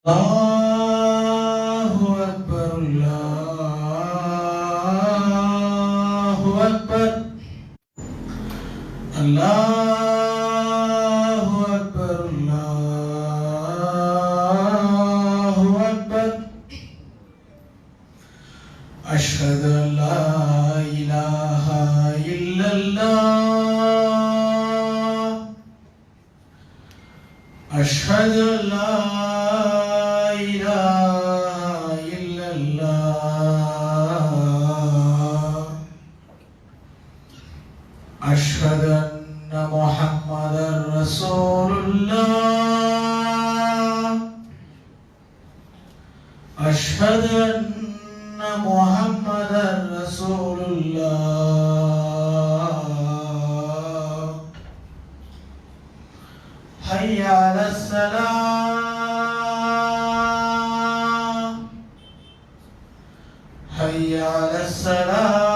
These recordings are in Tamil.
Allahu Akbar, Allahu Akbar, Allahu Akbar, Allahu Akbar. Ashhadu an la ilaha illallah. Ashhadu an la أشهد أن محمدا رسول الله أشهد أن محمدا رسول الله حي على السلام حي على السلام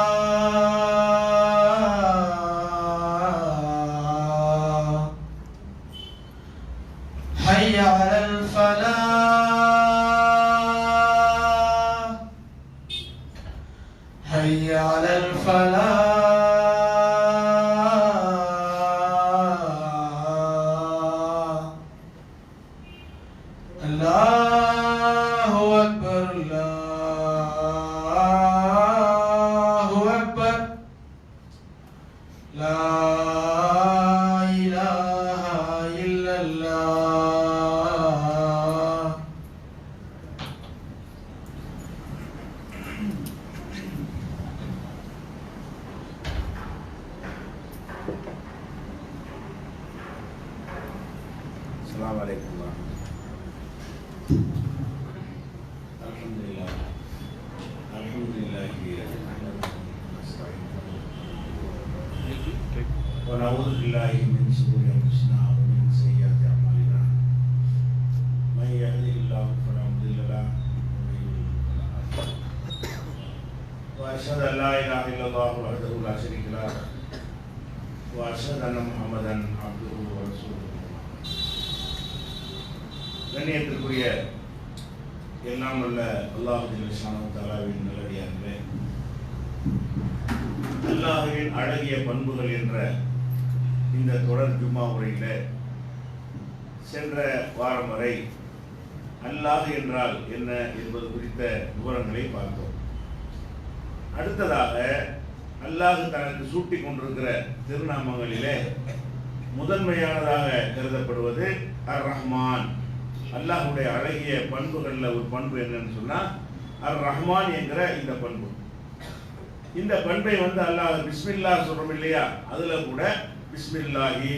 حي على الفلاح حي على الفلاح الله أكبر الله أكبر لا إله إلا الله. السلام عليكم ورحمة الله. الحمد لله ونعوذ بالله من شرور أنفسنا ومن سيئات أعمالنا من يهده الله فلا مضل له ومن يضلل فلا هادي له وأشهد أن لا إله إلا الله وحده لا شريك له وأشهد أن محمدا عبده ورسوله. கண்ணியத்திற்குரிய எல்லாம் உள்ள அல்லாஹ் ஜல்லஷானஹு தஆலாவின் நல்லடியார்களே, அல்லாஹ்வின் அழகிய பண்புகள் என்ற இந்த தொடர் ஜும்மா உரையில சென்ற வாரம் வரை அல்லாஹ் என்றால் என்ன என்பது குறித்த விவரங்களை பார்த்தோம். அடுத்ததாக அல்லாஹ் தனக்கு சூட்டிக் கொண்டிருக்கிற திருநாமங்களிலே முதன்மையானதாக கருதப்படுவது அர் ரஹ்மான். அல்லாஹ்வுடைய அழகிய பண்புகளில் ஒரு பண்பு என்னன்னு சொன்னா அர் ரஹ்மான் என்கிற இந்த பண்பு. இந்த பண்பை அல்லாஹ் பிஸ்மில்லா சொல்றோம் இல்லையா, அதுல கூட பிஸ்மில்லாஹி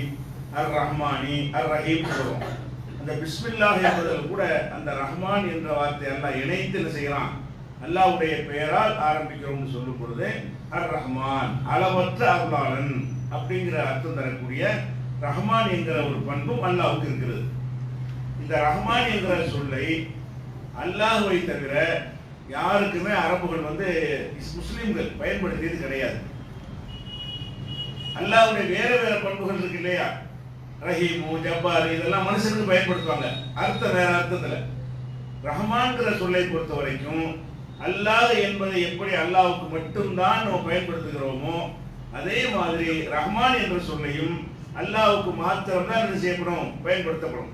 அர் ரஹ்மானி அர் ரஹீம் சொல்றோம். அந்த பிஸ்மில்லாஹ் என்பதில் கூட அந்த ரஹ்மான் என்ற வார்த்தை அல்லாஹ் இணைத்து என்ன செய்யறான், அல்லாஹ்வுடைய பெயரால் ஆரம்பிக்கிறோம்னு சொல்லும் பொழுது அர் ரஹ்மான் அளவற்ற அருளாளன் அப்படிங்கிற அர்த்தம் தரக்கூடிய ரஹ்மான் என்கிற ஒரு பண்பும் அல்லாஹ்வுக்கு இருக்கிறது. இந்த ரஹ்மான் என்கிற சொல்லை அல்லாஹ்வை தவிர யாருக்குமே அரபுகள் முஸ்லிம்கள் பயன்படுத்தியது கிடையாது. அல்லாஹ்வுடைய வேற வேற பண்புகள் இருக்கு இல்லையா, ரஹீமு ஜப்பார், இதெல்லாம் மனுஷனுக்கு பயன்படுத்துவாங்க அர்த்தம் வேற அர்த்தத்துல. ரஹ்மான்கிற சொல்லை பொறுத்த வரைக்கும் அல்லாஹ் என்பதை எப்படி அல்லாஹ்வுக்கு மட்டும்தான் நம்ம பயன்படுத்துகிறோமோ அதே மாதிரி ரஹ்மான் என்ற சொல்லையும் அல்லாஹ்வுக்கு மாத்திரம் தான் என்ன செய்யப்படும், பயன்படுத்தப்படும்.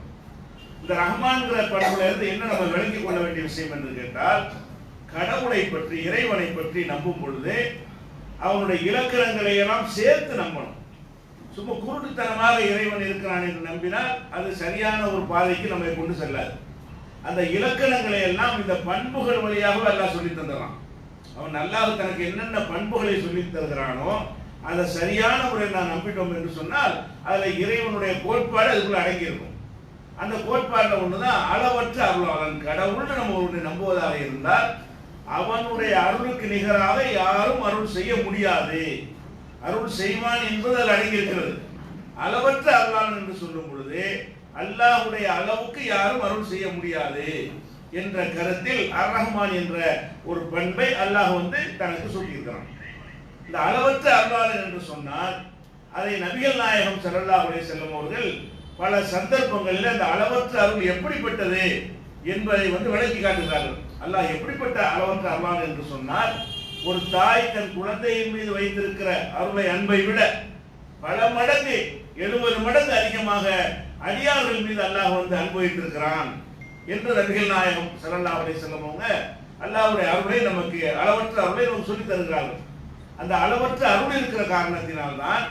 இந்த ரஹ்மான்கிற பண்புல இருந்து என்ன நம்ம விளங்கிக் கொள்ள வேண்டிய விஷயம் என்று கேட்டால், கடவுளை பற்றி இறைவனை பற்றி நம்பும் பொழுது அவனுடைய இலக்கணங்களை எல்லாம் சேர்த்து நம்பணும். சும்மா குருட்டுத்தனமாக இறைவன் இருக்கிறான் என்று நம்பினால் அது சரியான ஒரு பாதைக்கு நம்மை கொண்டு செல்லாது. அந்த இலக்கணங்களை எல்லாம் இந்த பண்புகள் வழியாக அல்லாஹ் சொல்லி தந்துடுறான். அவன் அல்லாஹ் தனக்கு என்னென்ன பண்புகளை சொல்லி தருகிறானோ அதை சரியான முறையில் நான் நம்பிட்டோம் என்று சொன்னால் அதுல இறைவனுடைய கோட்பாடு அதுக்குள்ள அடங்கியிருக்கும். அந்த கோட்பாடுல ஒண்ணுதான் அளவற்ற அருளாளன். கடவுள்னு நம்ம ஒன்று நம்புவதாக இருந்தால் அவனுடைய அருளுக்கு நிகராக யாரும் அருள் செய்ய முடியாது. அருள் செய்வான் என்பது அதில் அடங்கியிருக்கிறது. அளவற்ற அருளாளன் என்று சொல்லும் பொழுது அல்லாஹ்வுடைய அளவுக்கு யாரும் அருள் செய்ய முடியாது என்ற கருத்தில் அர் ரஹ்மான் என்ற ஒரு பண்பை அல்லாஹ் தனக்கு சொல்லியிருக்கிறான். இந்த அளவற்ற அருளாளன் என்று சொன்னால் அதை நபிகள் நாயகம் ஸல்லல்லாஹு அலைஹி வஸல்லம் அவர்கள் பல சந்தர்ப்பங்களில் அந்த அளவற்ற அருள் எப்படிப்பட்டது என்பதை விளக்கி காட்டுகிறார்கள். அல்லாஹ் எப்படிப்பட்ட அளவற்ற அருளாளன் என்று சொன்னால், ஒரு தாய் தன் குழந்தையின் மீது வைத்திருக்கிற அருளை அன்பை விட பல மடங்கு 70 மடங்கு அதிகமாக அடியார்கள் மீது அல்லாஹ் அன்பு வைத்திருக்கிறான் என்று நபிகள் நாயகம் ஸல்லல்லாஹு அலைஹி வஸல்லம் அவங்க அல்லாஹ்வுடைய அருளை நமக்கு அளவற்ற அருளை நமக்கு சொல்லி தருகிறார்கள். அந்த அளவற்ற அருள் இருக்கிற காரணத்தினால்தான்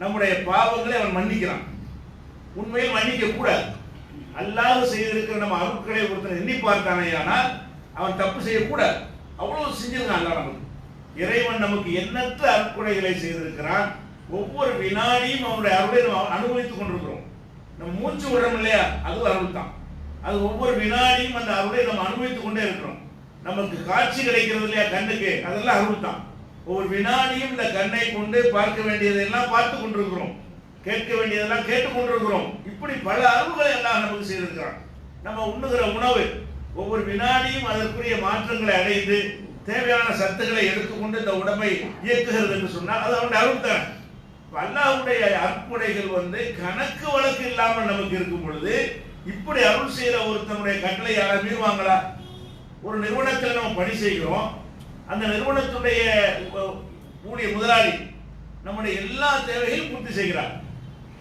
நம்முடைய பாவங்களை அவன் மன்னிக்கிறான். உண்மையில் மன்னிக்க கூடாது. அல்லாஹ் செய்திருக்கிற நம்ம அருட்களை ஒருத்தர் எண்ணி பார்த்தானேயானால் அவன் தப்பு செய்யக்கூடாது. அவ்வளவு செஞ்சிருக்கான் அல்லாஹ் நமக்கு. இறைவன் நமக்கு எண்ணற்ற அருட்கொடைகளை செய்திருக்கிறான். ஒவ்வொரு வினாடியும் அவனுடைய அருளை நம்ம அனுபவித்துக் கொண்டிருக்கிறோம். நம்ம மூச்சு விடுறோம் இல்லையா, அது அருள் தான். அது ஒவ்வொரு வினாடியும் அந்த அருளை நம்ம அனுபவித்துக் கொண்டே இருக்கிறோம். நமக்கு காட்சி கிடைக்கிறது இல்லையா கண்ணுக்கு, அதெல்லாம் அருள் தான். ஒவ்வொரு வினாடியும் இந்த கண்ணை கொண்டு பார்க்க வேண்டியதெல்லாம் பார்த்து கொண்டிருக்கிறோம், கேட்க வேண்டியதெல்லாம் கேட்டுக் கொண்டிருக்கிறோம். இப்படி பல அருள்களை எல்லாம் நமக்கு செய்திருக்கிறான். நம்ம உண்ணுகிற உணவு ஒவ்வொரு வினாடியும் அதற்குரிய மாற்றங்களை அடைந்து தேவையான சத்துக்களை எடுத்துக்கொண்டு இந்த உடம்பை இயக்குகிறது என்று சொன்னால் அது அவனுடைய அருள் தான். அல்லாஹ்வுடைய அற்புடைகள் கணக்கு வழக்கு இல்லாமல் நமக்கு இருக்கும் பொழுது இப்படி அருள் செய்கிற ஒருத்தனுடைய கட்டளை யாரை மீறுவாங்களா? ஒரு நிறுவனத்தில் நம்ம பணி செய்கிறோம். அந்த நிறுவனத்துடைய கூடிய முதலாளி நம்முடைய எல்லா தேவைகளையும் பூர்த்தி செய்கிறார்.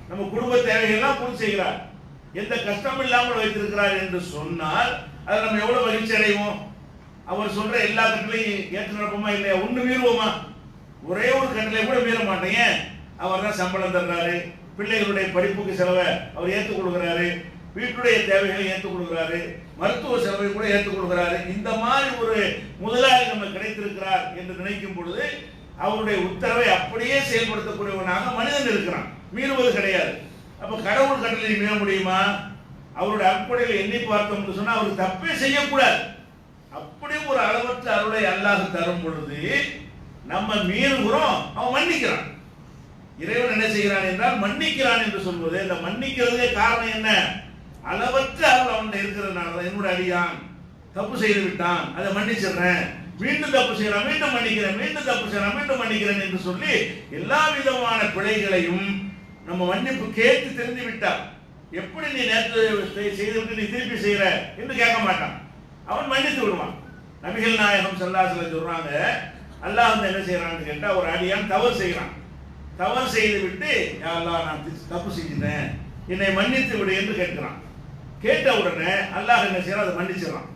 நம்ம குடும்ப தேவைகள்லாம் பூர்த்தி செய்கிறார். எந்த கஷ்டம் இல்லாமல் வைத்திருக்கிறார் என்று சொன்னால் அதை நம்ம எவ்வளவு மகிழ்ச்சி அடைவோம்? அவர் சொல்ற எல்லா கட்டளையும் ஏற்று நடப்போமா இல்லையா? ஒண்ணு மீறுவோமா? ஒரே ஒரு கட்டளை கூட மீற மாட்டேங்க. அவர் தான் சம்பளம் தர்றாரு, பிள்ளைகளுடைய படிப்புக்கு செலவை அவர் ஏற்றுக்கொள்கிறாரு, வீட்டுடைய தேவைகளை ஏற்றுக்கொள்கிறாரு, மருத்துவ செலவை கூட ஏற்றுக்கொள்கிறாரு. இந்த மாதிரி ஒரு முதலாளி நம்ம கிடைத்திருக்கிறார் என்று நினைக்கும் பொழுது அவருடைய உத்தரவை அப்படியே செயல்படுத்தக்கூடியவனாக மனிதன் இருக்கிறான், மீறுவது கிடையாது. அப்ப கடவுள் கட்டளை மீற முடியுமா? அவருடைய அற்புடைகளை எண்ணி பார்த்தோம் என்று சொன்னா அவருக்கு தப்பே செய்யக்கூடாது. அப்படி ஒரு அளவற்ற அருளை அல்லாஹ் தரும் பொழுது நம்ம மீறுகிறோம், அவன் மன்னிக்கிறான். இறைவன் என்ன செய்கிறான் என்றால் மன்னிக்கிறான் என்று சொல்வது. இந்த மன்னிக்கிறதே காரணம் என்ன? அளவற்ற அருள் அவன் இருக்கிறதுனால என்னோட அடியான் தப்பு செய்து விட்டான், அதை மன்னிச்சிடுறேன், மீண்டும் தப்பு செய்யறான், மீண்டும் மன்னிக்கிறேன், மீண்டும் தப்பு செய்யறான், மீண்டும் மன்னிக்கிறேன் என்று சொல்லி எல்லா விதமான பிழைகளையும் நம்ம மன்னிப்பு கேட்டு தெரிந்து விட்டார். எப்படி நீ நேற்று செய்துவிட்டு நீ திருப்பி செய்யற என்று கேட்க மாட்டான், அவன் மன்னித்து விடுவான். நபிகள் நாயகம் ஸல்லல்லாஹு அலைஹி வஸல்லம் சொல்றாங்க, அல்லாஹ் என்ன செய்யறான்னு கேட்டா ஒரு அடியான் தவறு செய்கிறான். தவறு செய்து விட்டு யா அல்லாஹ் நான் தப்பு செஞ்சிட்டேன், என்னை மன்னித்து விடு என்று கேட்கிறான். கேட்ட உடனே அல்லாஹ் என்ன செய்யறான்? அதை மன்னிச்சிடறான்.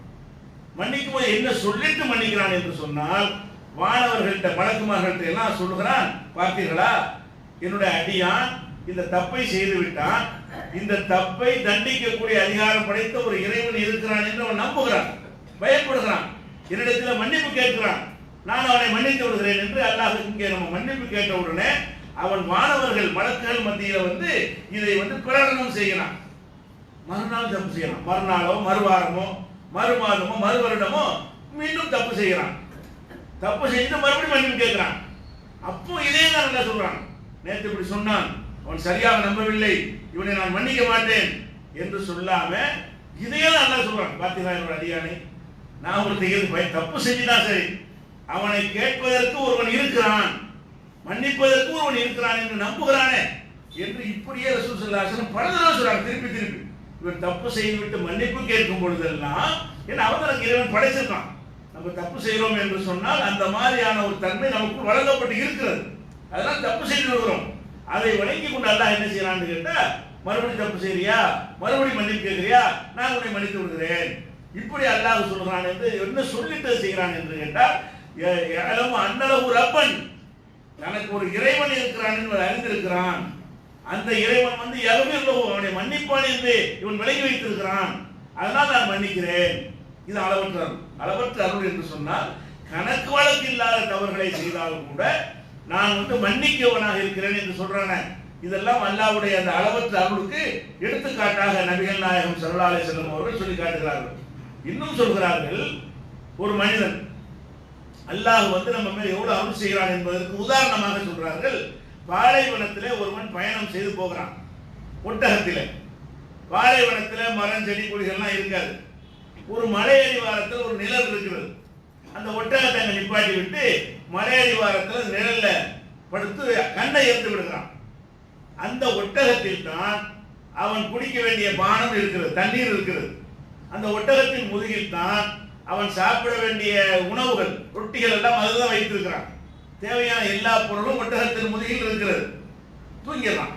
மன்னிக்கும் போது என்ன சொல்லிட்டு மன்னிக்கிறான் என்று சொன்னால், வானவர்கள்ட்ட மலக்குமார்கள்ட்ட எல்லாம் சொல்லுகிறான், பார்த்தீர்களா என்னுடைய அடியான் இந்த தப்பை செய்து விட்டான், இந்த தப்பை தண்டிக்கக்கூடிய அதிகாரம் படைத்த ஒரு இறைவன் இருக்கிறான் என்று அவன் நம்புகிறான், பயப்படுகிறான், என்னிடத்தில் மன்னிப்பு கேட்கிறான், நான் அவனை மன்னித்து விடுகிறேன் என்று அல்லாஹ் இங்கே நம்ம மன்னிப்பு கேட்ட உடனே அவன் மாணவர்கள் மலக்குகள் மத்தியில் இதை பிரகடனம் செய்கிறான். மறுநாள் தப்பு செய்யறான், மறுநாளோ மறுவாரமோ மறுமாதமோ மறுவருடமோ மீண்டும் தப்பு செய்கிறான். தப்பு செய்து மறுபடியும் மன்னிப்பு கேட்கிறான். அப்போ இதே தான் நல்லா சொல்றான், நேற்று இப்படி சொன்னான், அவன் சரியாக நம்பவில்லை, இவனை நான் மன்னிக்க மாட்டேன் என்று சொல்லாம இதையே நல்லா சொல்றான். பார்த்தீங்களா என்னோட அடியானை, நான் ஒரு தப்பு செஞ்சுதான் சரி, அவனை கேட்பதற்கு ஒருவன் இருக்கிறான், மன்னிப்பதற்கு ஒருவன் இருக்கிறான் என்று நம்புகிறானே என்று இப்படியே ரசூல் ஸல்லல்லாஹு அலைஹி வஸல்லம் பல தடவை சொல்றாங்க. திருப்பி திருப்பி இவன் தப்பு செய்துவிட்டு மன்னிப்பு கேட்கும் பொழுதெல்லாம் ஏன்னா அவன் இறைவன் படைச்சிருக்கான். நம்ம தப்பு செய்கிறோம் என்று சொன்னால் அந்த மாதிரியான ஒரு தன்மை நமக்கு வழங்கப்பட்டு இருக்கிறது. அதெல்லாம் தப்பு செய்து விடுகிறோம். அதை வழங்கி கொண்டு அல்லாஹ் என்ன செய்யறான்னு கேட்டா, மறுபடியும் தப்பு செய்யறியா, மறுபடியும் மன்னிப்பு கேட்கிறியா, நான் உன்னை மன்னித்து விடுகிறேன், இப்படி அல்லாஹ் சொல்கிறான் என்று என்ன சொல்லிட்டு செய்கிறான் என்று கேட்டால், அன்னலஹு ரப்பன், தனக்கு ஒரு இறைவன் இருக்கிறான் என்று அறிந்திருக்கிறான். அந்த இறைவன் யக்ஃபிருலஹு, அவனை மன்னிப்பான் என்று இவன் விலகி வைத்திருக்கிறான், அதனால் நான் மன்னிக்கிறேன். இது அளவற்ற அருள். அளவற்ற அருள் என்று சொன்னால் கணக்கு வழக்கு இல்லாத தவறுகளை செய்தாலும் கூட நான் மன்னிக்கவனாக இருக்கிறேன் என்று சொல்றானே, இதெல்லாம் அல்லாஹ்வுடைய அந்த அளவற்ற அருளுக்கு எடுத்துக்காட்டாக நபிகள் நாயகம் ஸல்லல்லாஹு அலைஹி வஸல்லம் அவர்கள் சொல்லி காட்டுகிறார்கள். இன்னும் சொல்கிறார்கள், ஒரு மனிதன் அல்லாஹ் நம்ம மேல் எவ்வளவு அருள் செய்கிறான் என்பதற்கு உதாரணமாக சொல்றார்கள். பாலைவனத்திலே ஒருவன் பயணம் செய்து போகிறான். ஒட்டகத்திலே பாலைவனத்திலே மரம் செடி கொடிகள்லாம் இருக்காது. ஒரு மலை அடிவாரத்தில் ஒரு நிழல் இருக்கிறது. அந்த ஒட்டகத்தை அங்க நிப்பாட்டி விட்டு மலை அடிவாரத்தில் நிழல்ல படுத்து கண்ணை எடுத்து விடுகிறான். அந்த ஒட்டகத்தில் தான் அவன் குடிக்க வேண்டிய பானம் இருக்கிறது, தண்ணீர் இருக்கிறது. அந்த ஒட்டகத்தின் முதுகில் தான் அவன் சாப்பிட வேண்டிய உணவுகள், ரொட்டிகள் எல்லாம் அதுதான் வைத்திருக்கிறான். தேவையான எல்லா பொருளும் ஒட்டகத்தின் முதுகில் இருக்கிறது. தூங்கிடறான்.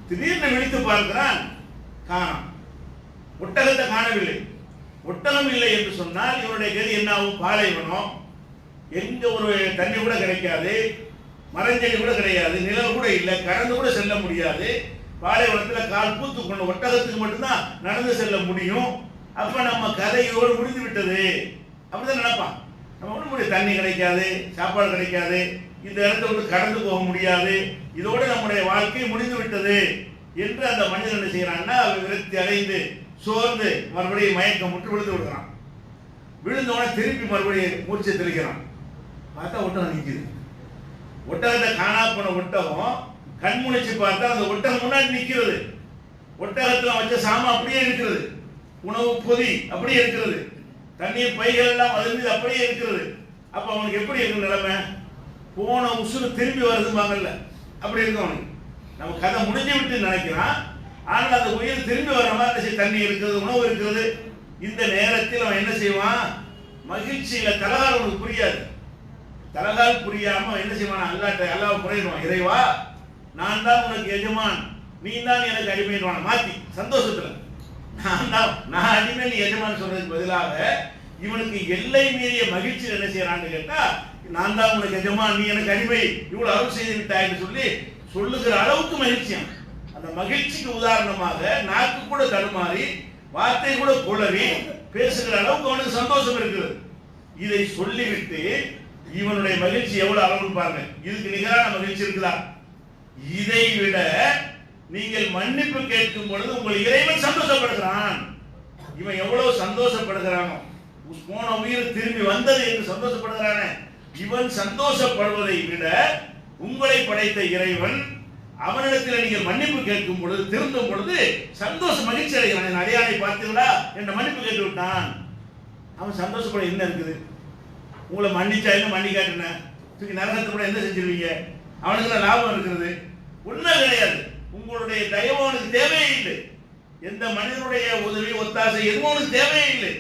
திடீர்னு விழித்து பார்க்கிறான், காணாம். ஒட்டகத்தை காணவில்லை. ஒட்டகம் இல்லை என்று சொன்னால் இவருடைய கதி என்ன ஆகும்? பாலைவனம், எங்க ஒரு தண்ணி கூட கிடைக்காது, மரஞ்செடி கூட கிடையாது, நிழல் கூட இல்லை, கடந்து கூட செல்ல முடியாது. பாலைவனத்தில் கால் பூத்து கொண்டு ஒட்டகத்துக்கு மட்டும்தான் நடந்து செல்ல முடியும். அப்ப நம்ம கதை இதோடு முடிந்து விட்டது அப்படிதான் நினைப்பான். நம்ம ஒன்றும் முடியும், தண்ணி கிடைக்காது, சாப்பாடு கிடைக்காது, இந்த இடத்த விட்டு கடந்து போக முடியாது, இதோடு நம்முடைய வாழ்க்கை முடிந்து விட்டது என்று அந்த மனிதன் என்ன செய்யறான்னா விரக்தி அடைந்து சோர்ந்து மறுபடியும் மயக்கம் முற்று விழுந்து விடுகிறான். விழுந்தோடனே திருப்பி மறுபடியும் மூச்சை தெளிக்கிறான். பார்த்தா ஒட்டகம் நிற்குது. ஒட்டகத்தை காணா போன ஒட்டகம் கண்முழிச்சு பார்த்தா அந்த ஒட்டகம் முன்னாடி நிற்கிறது. ஒட்டகத்துல வச்ச சாமான் அப்படியே இருக்கிறது, உணவு பொதி அப்படியே இருக்கிறது, தண்ணீர் பைகள் எல்லாம் அது மீது அப்படியே இருக்கிறது. அப்ப அவனுக்கு எப்படி இருக்கும் நிலைமை? போன உசுறு திரும்பி வருதுமாங்கல்ல, அப்படி இருக்கும் அவனுக்கு. நம்ம கதை முடிஞ்சு விட்டு நினைக்கிறான், ஆனால் அந்த உயிர் திரும்பி வர மாதிரி தண்ணி இருக்கிறது, உணவு இருக்கிறது. இந்த நேரத்தில் அவன் என்ன செய்வான்? மகிழ்ச்சியில தலகால் அவனுக்கு புரியாது. தலகால் புரியாம என்ன செய்வான்? அல்லாஹ் புரியுவான், இறைவா நான் தான் உனக்கு எஜமான், நீ தான் எனக்கு அடிமைவான். மாத்தி சந்தோஷத்துல நான் அடிமை, நீ எஜமான் சொல்றதுக்கு பதிலாக இவனுக்கு எல்லை மீறிய மகிழ்ச்சி என்ன செய்யறான்னு கேட்டா, நான் தான் உனக்கு எஜமான், நீ எனக்கு அடிமை, இவ்வளவு அருள் செய்து விட்டாய்ன்னு சொல்லி சொல்லுகிற அளவுக்கு மகிழ்ச்சியான். அந்த மகிழ்ச்சிக்கு உதாரணமாக நாக்கு கூட தடுமாறி வார்த்தை கூட குளறி பேசுகிற அளவுக்கு அவனுக்கு சந்தோஷம் இருக்குது. இதை சொல்லிவிட்டு இவனுடைய மகிழ்ச்சி எவ்வளவு அளவுன்னு பாருங்க. இதுக்கு நிகரான மகிழ்ச்சி இருக்குதா? இதை விட நீங்கள் மன்னிப்பு கேட்கும் பொழுது உங்கள் இறைவன் சந்தோஷப்படுகிறான். இவன் எவ்வளவு சந்தோஷப்படுகிறானோ, போன உயிர் திரும்பி வந்தது என்று சந்தோஷப்படுகிறானே, இவன் சந்தோஷப்படுவதை விட உங்களை படைத்த இறைவன் அவனிடத்தில் நீங்கள் மன்னிப்பு கேட்கும் பொழுது, திருந்தும் பொழுது சந்தோஷ மகிழ்ச்சி அடைகிறான். என் அடையாளை பார்த்தீங்களா என்ற மன்னிப்பு கேட்டு விட்டான். அவன் சந்தோஷப்பட என்ன இருக்குது? உங்களை மன்னிச்சா என்ன மன்னிக்காட்டுன தூக்கி நரகத்தை கூட என்ன செஞ்சிருவீங்க? அவனுக்கு லாபம் இருக்கிறது ஒன்றும் கிடையாது. உங்களுடைய தயவு அவனுக்கு தேவையே இல்லை. எந்த மனிதனுடைய உதவி ஒத்தாசை எதுவும் அவனுக்கு தேவையே இல்லை.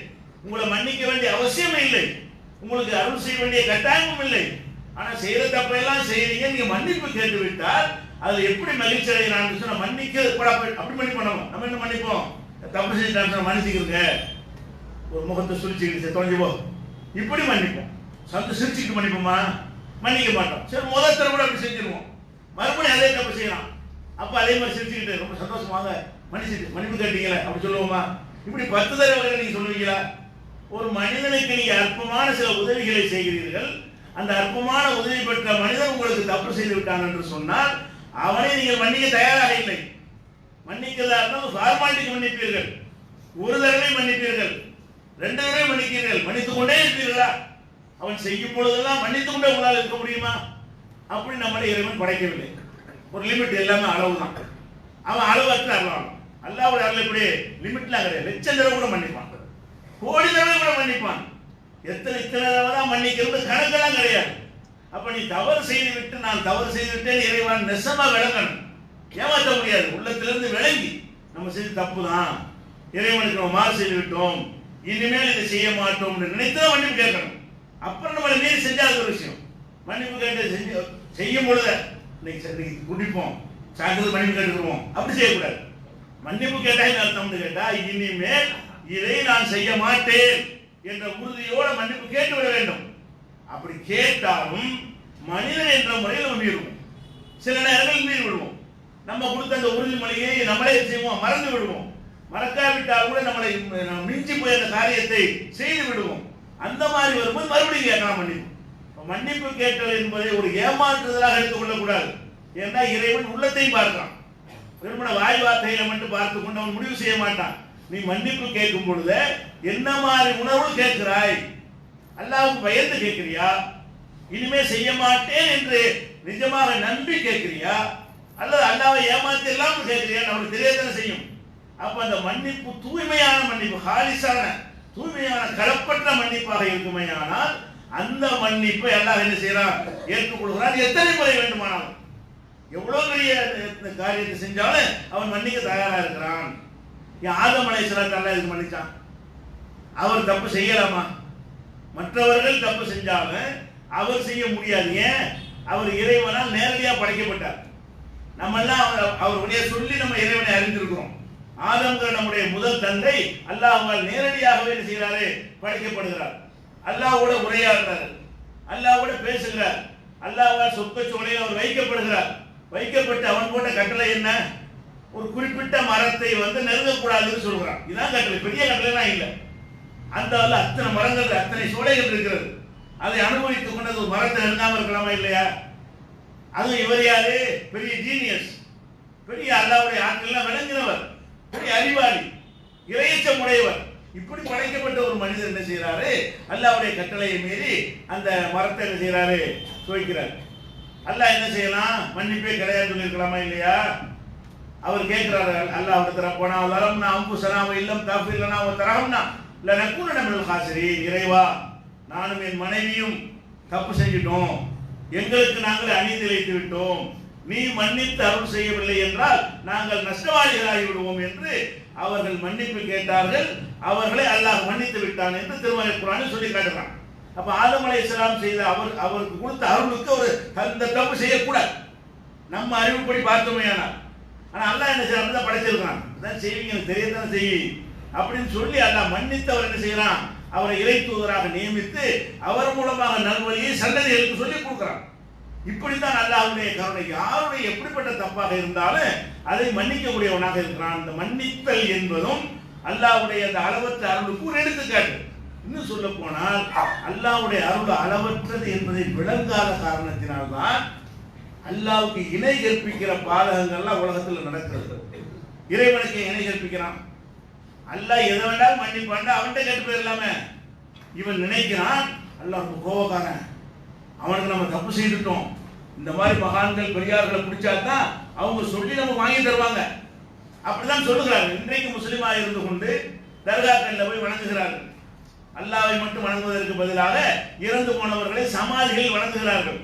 உங்களை மன்னிக்க வேண்டிய அவசியமே இல்லை, உங்களுக்கு அருள் செய்ய வேண்டிய கட்டாயமும் இல்லை. ஆனா செய்யற தப்பெல்லாம் செய்யறீங்க, நீங்க மன்னிப்பு கேட்டு விட்டால் அதுல எப்படி மகிழ்ச்சி அடைகிறான்னு சொன்னா, மன்னிக்க அப்படி மன்னிப்போம். நம்ம என்ன மன்னிப்போம்? தப்பு செஞ்சுட்டாங்க மன்னிச்சுக்கிறங்க, ஒரு முகத்தை சுழிச்சுக்கிட்டு தொலைஞ்சு போ, இப்படி மன்னிப்போம். சிரிச்சுக்கிட்டு மன்னிப்போமா? மன்னிக்க மாட்டோம். சரி, முதல் தடவை கூட அப்படி செஞ்சிருவோம், மறுபடியும் அதே தப்பு செய்யலாம். அப்ப அதே மாதிரி சிரிச்சுக்கிட்டு ரொம்ப சந்தோஷமாக மன்னிச்சுட்டு மன்னிப்பு கேட்டீங்களே அப்படி சொல்லுவோமா? இப்படி 10 தடவை நீங்க சொல்லுவீங்களா? ஒரு மனிதனுக்கு நீங்க அற்பமான சில உதவிகளை செய்கிறீர்கள், அந்த அற்பமான உதவி பெற்ற மனிதன் உங்களுக்கு தப்பு செய்து விட்டான் என்று சொன்னால் அவனை நீங்கள் மன்னிக்க தயாராக இல்லை. மன்னிக்கிறதா இருந்தால் ஃபார்மாலிட்டிக்கு மன்னிப்பீர்கள், ஒரு தடவை மன்னிப்பீர்கள், 2 தடவை மன்னிப்பீர்கள், மன்னித்துக் கொண்டே இருப்பீர்களா? அவன் செய்யும் பொழுதெல்லாம் மன்னித்துக் கொண்டே உங்களால் இருக்க முடியுமா? அப்படி நம்மளை இறைவன் படைக்கவில்லை. ஒரு லிமிட், எல்லாமே அளவு தான். அவன் அளவற்ற அருளான். அல்லாஹ்வுடைய அருள் எப்படி? லிமிட்லாம் கிடையாது. லட்சம் தடவை கூட மன்னிப்பான், கோடி தடவை கூட மன்னிப்பான். இத்தனை தடவை தான் மன்னிக்கிறது கணக்கெல்லாம் கிடையாது. அப்ப நீ தவறு செய்து விட்டு நான் தவறு செய்து விட்டேன் இறைவன் நெசமா விளங்கணும், ஏமாற்ற முடியாது. உள்ளத்திலிருந்து விளங்கி நம்ம செஞ்சு தப்பு தான், இறைவனுக்கு நம்ம மாறு செய்து விட்டோம், இனிமேல் இதை செய்ய மாட்டோம் நினைத்துதான் மன்னிப்பு கேட்கணும். அப்புறம் நம்மளை மீறி செஞ்சால் ஒரு விஷயம். மன்னிப்பு கேட்டு செய்யும் பொழுது இன்னைக்கு குடிப்போம், சாயந்தரம் மன்னிப்பு கேட்டுக்குவோம், அப்படி செய்யக்கூடாது. மன்னிப்பு கேட்டால் அர்த்தம் கேட்டா, இனிமேல் இதை நான் செய்ய மாட்டேன் என்ற உறுதியோட மன்னிப்பு கேட்டு விட வேண்டும். அப்படி கேட்டாலும் மனிதன் என்ற முறையில் நம்ம மீறுவோம், சில நேரங்களில் மீறி விடுவோம். நம்ம கொடுத்த அந்த உறுதிமொழியை நம்மளே செய்வோம், மறந்து விடுவோம். மறக்காவிட்டால் கூட நம்மளை மிஞ்சி போய் அந்த காரியத்தை செய்து விடுவோம். அந்த மாதிரி வரும்போது மறுபடியும் கேட்கலாம் மன்னிப்பு. மன்னிப்பு கேட்டல் என்பதை ஒரு ஏமாற்றுதலாக எடுத்துக் கொள்ளக்கூடாது. ஏன்னா இறைவன் உள்ளத்தையும் பார்க்கிறான், வெறுமன வாய் வார்த்தையில மட்டும் பார்த்து கொண்டு அவன் முடிவு செய்ய மாட்டான். நீ மன்னிப்பு கேட்கும் பொழுது என்ன மாதிரி உணர்வு கேட்கிறாய்? அல்லாஹ்வுக்கு பயந்து கேட்கிறியா? இனிமே செய்ய மாட்டேன் என்று நிஜமாக நம்பி கேட்கிறியா? அல்லது அல்லாஹ்வை ஏமாத்தி எல்லாம் கேட்கிறியா? நமக்கு தெரியாதானே செய்யும். அப்ப அந்த மன்னிப்பு தூய்மையான மன்னிப்பு, ஹாலிஸான தூய்மையான களப்பற்ற மன்னிப்பாக இருக்குமையானால் அந்த மன்னிப்பை அல்லாஹ் என்ன செய்யறான்? ஏற்றுக்கொள்கிறான். எத்தனை முறை வேண்டுமானாலும், எவ்வளவு பெரிய காரியத்தை செஞ்சாலும் அவன் மன்னிக்க தயாரா இருக்கிறான். ஆதம் அலைஹிஸ்ஸலாம் இதுக்கு மன்னிச்சான். அவர் தப்பு செய்யலாமா? மற்றவர்கள் தப்பு செஞ்சாலும் அவர் செய்ய முடியாது. ஏன்? அவர் இறைவனால் நேரடியாக படைக்கப்பட்டார். நம்ம எல்லாம் அவருடைய சொல்லி நம்ம இறைவனை அறிந்திருக்கிறோம். ஆதம்ங்கிற நம்முடைய முதல் தந்தை அல்லாஹ்வால் நேரடியாகவே என்ன செய்கிறாரு? படைக்கப்படுகிறார். அல்லாஹ்வோட உரையாடுறார், அல்லாஹ்வோட பேசுகிறார், அல்லாஹ்வால் சொற்கச்சோலையில் அவர் வைக்கப்படுகிறார். வைக்கப்பட்டு அவன் போட்ட கட்டளை என்ன? ஒரு குறிப்பிட்ட மரத்தை நெருங்கக்கூடாதுன்னு சொல்கிறான். இதுதான் கட்டளை, பெரிய கட்டளைலாம் இல்லை. அந்த அத்தனை மரங்கள் அத்தனை சோலைகள் இருக்கிறது. அதை அனுபவித்துக் கொண்டது ஒரு மரத்தை நெருங்காம இருக்கலாமா இல்லையா? அது இவர் யாரு? பெரிய ஜீனியஸ், பெரிய அல்லாஹ்வுடைய ஆற்றலாம் விளங்கினவர், பெரிய அறிவாளி, இறையச்சம் உடையவர். இப்படி படைக்கப்பட்ட ஒரு மனிதர் என்ன செய்யறாரு? அல்லாஹ்வுடைய கட்டளையை மீறி அந்த மரத்தை என்ன செய்யறாரு? துவைக்கிறார். அல்லாஹ் என்ன செய்யலாம்? மன்னிப்பே கிடையாது சொல்லியிருக்கலாமா இல்லையா? அவர் கேட்கிறாரு அல்லாஹ் இடத்துல போனா வலம்னா அம்புசனா இல்லம் தஃபில்லனா வ தரஹம்னா லனகுன மினல் காசிரீன். இறைவா, நானும் என் மனைவியும் தப்பு செஞ்சிட்டோம், எங்களுக்கு நாங்கள் அநீதிழைத்து விட்டோம், நீ மன்னித்து அருள் செய்யவில்லை என்றால் நாங்கள் நஷ்டவாளிகளாகி விடுவோம் என்று அவர்கள் மன்னிப்பு கேட்டார்கள். அவர்களை அல்லாஹ் மன்னித்து விட்டான் என்று திருமறை குர்ஆனில் சொல்லி காட்டுறான். அப்ப ஆதம் அலைஹிஸ்ஸலாம் செய்த அவருக்கு கொடுத்த அருளுக்கு ஒரு அந்த தப்பு செய்யக்கூடாது. நம்ம அறிவுப்படி பார்த்தோமே. ஆனா அல்லாஹ் என்ன செய்யறான்? படைச்சிருக்கான், அதான் செய்வீங்க, எனக்கு தெரியத்தானே செய்வி அப்படின்னு சொல்லி அல்லாஹ் மன்னித்து அவர் என்ன செய்யறான்? அவரை இறை தூதராக நியமித்து அவர் மூலமாக நல்வழியை சந்ததிகளுக்கு சொல்லி கொடுக்கிறான். இப்படித்தான் அல்லாஹ்வுடைய கருணை. யாருடைய எப்படிப்பட்ட தப்பாக இருந்தாலும் அதை மன்னிக்கக்கூடியவனாக இருக்கிறான். இந்த மன்னித்தல் என்பதும் அல்லாஹ்வுடைய அந்த அளவற்ற அருளுக்கு ஒரு எடுத்துக்காட்டு. இன்னும் சொல்ல போனால் அல்லாஹ்வுடைய அருள் அளவற்றது என்பதை விளங்காத காரணத்தினால்தான் அல்லாஹ்வுக்கு இணை கற்பிக்கிற பாதகங்கள்லாம் உலகத்தில் நடக்கிறது. இறைவனுக்கு இணை கற்பிக்கிறான். அல்லாஹ் எதை வேண்டாலும் மன்னிப்பான், அவன்கிட்ட கேட்டு போயிடலாமே. இவன் நினைக்கிறான் அல்லாஹ் ரொம்ப கோபக்காரன், அவனுக்கு நம்ம தப்பு செய்துட்டோம். இந்த மாதிரி மகான்கள் பெரியார்களை பிடிச்சாதான் அவங்க சொல்லி நம்ம வாங்கி தருவாங்க, அப்படிதான் சொல்லுகிறார்கள். இன்றைக்கு முஸ்லிமா இருந்து கொண்டு தர்காக்களில் போய் வணங்குகிறார்கள். அல்லாஹ்வை மட்டும் வணங்குவதற்கு பதிலாக இறந்து போனவர்களை சமாதிகளில் வணங்குகிறார்கள்.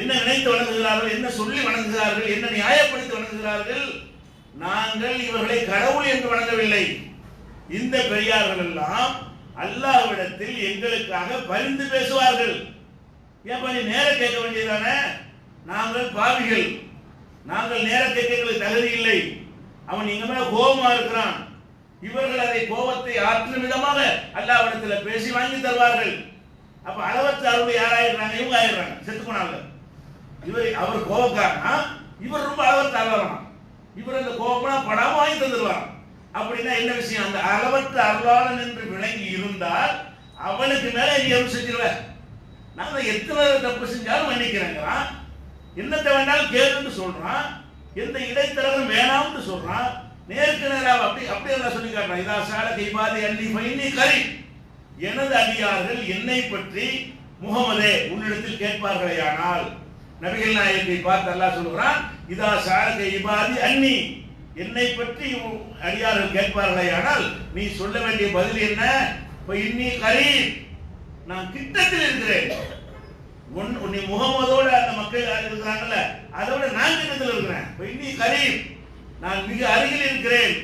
என்ன நினைத்து வணங்குகிறார்கள்? என்ன சொல்லி வணங்குகிறார்கள்? என்ன நியாயப்படுத்தி வணங்குகிறார்கள்? நாங்கள் இவர்களை கடவுள் என்று வணங்கவில்லை. இந்த பெரியார்கள் எல்லாம் அல்லாஹ்விடத்தில் எங்களுக்காக பரிந்து பேசுவார்கள். ஏன் நீ நேர கேட்க வேண்டியதானே? நாங்கள் பாவிகள், நாங்கள் நேர கேட்க தகுதி இல்லை, அவன் எங்க மேல கோபமா இருக்கிறான். இவர்கள் அதை கோபத்தை ஆற்றும் விதமாக அல்லாஹ்விடத்தில் பேசி வாங்கி தருவார்கள். அப்ப அளவற்ற அருள் யாராயிடுறாங்க? இவங்க ஆயிடுறாங்க, செத்து போனாங்க. அவர் கோபக்காரனா, இவர் ரொம்ப அளவற்ற அருளானா, இவர் அந்த கோபமா படாம வாங்கி தந்துடுவார். அப்படின்னா என்ன விஷயம்? அந்த அளவற்ற அருளாளன் என்று விளங்கி இருந்தால் அவனுக்கு மேல நீ எவ்வளவு செஞ்சிருவ? நாங்க எத்தனை தப்பு செஞ்சாலும் மன்னிக்கிறேங்கிறான், என்னத்தை வேண்டாலும் கேளுன்னு சொல்றான், எந்த இடைத்தரகரும் வேணாம்னு சொல்றான். நேருக்கு நேராக அப்படி எல்லாம் சொல்லி காட்டுறான். இதா சால கைபாதி அன்னி ஃபைன்னி கரி, எனது அடியார்கள் என்னை பற்றி முகமதே உன்னிடத்தில் கேட்பார்களேயானால், நபிகள் நாயகத்தை பார்த்து அல்லாஹ் சொல்கிறான், இதா சால கைபாதி அன்னி, என்னை பற்றி அடியார்கள் கேட்பார்களேயானால் நீ சொல்ல வேண்டிய பதில் என்ன? இன்னி கரீப், நான் கிட்டத்தில் இருக்கிறேன். நீ முகமதோட அந்த மக்கள் இருக்கிறாங்கல்ல, அதோட நான் கிட்டத்தில் இருக்கிறேன். இன்னி கரீப், நான் மிக அருகில் இருக்கிறேன்.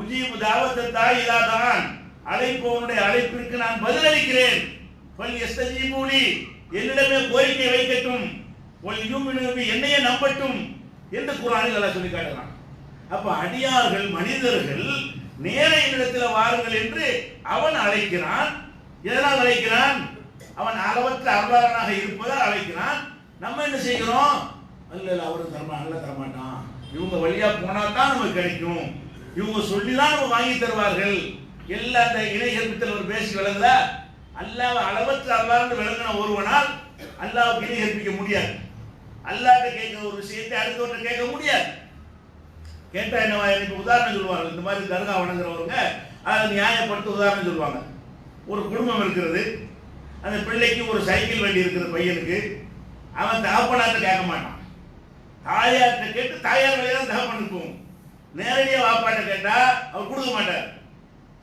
உஜீபு தாவத்தை தாய் இல்லாதான், அழைப்பவனுடைய அழைப்பிற்கு நான் பதிலளிக்கிறேன். என்னிடமே கோரிக்கை வைக்கட்டும், என்னையே நம்பட்டும் என்று குர்ஆனில் அல்லாஹ் சொல்லி காட்டுறான். அப்ப அடியார்கள் மனிதர்கள் நேர இடத்தில் வாருங்கள் என்று அவன் அழைக்கிறான். எதனால் அழைக்கிறான்? அவன் அளவற்ற அருளாளனாக இருப்பதால் அழைக்கிறான். நம்ம என்ன செய்கிறோம்? அல்ல அவரு நல்ல தரமாட்டான், இவங்க வழியா போனா தான் நமக்கு கிடைக்கும், இவங்க சொல்லிதான் நம்ம வாங்கி தருவார்கள். எல்லா அந்த இணை கற்பித்தல் ஒரு பேசி விளங்குதா? அல்லாஹ் அளவற்ற அருளாளன் விளங்கின ஒருவனால் அல்லாஹ்வுக்கு இணை கற்பிக்க முடியாது. அல்லாஹ்ட்ட கேட்கிற ஒரு விஷயத்தை அடுத்தவர்கிட்ட கேட்க முடியாது. கேட்டா என்ன? இப்போ உதாரணம் சொல்லுவாங்க, இந்த மாதிரி தர்கா வணங்குறவங்க அதை நியாயப்படுத்த உதாரணம் சொல்லுவாங்க. ஒரு குடும்பம் இருக்கிறது, அந்த பிள்ளைக்கு ஒரு சைக்கிள் வண்டி இருக்கிற பையனுக்கு, அவன் தகப்பனார்ட்ட கேட்க மாட்டான், தாயார்கிட்ட கேட்டு தாயார் வழியாக தான் தகப்பனுக்கு போகும். நேரடியாக வாப்பாட்ட கேட்டா அவர் கொடுக்க மாட்டார்,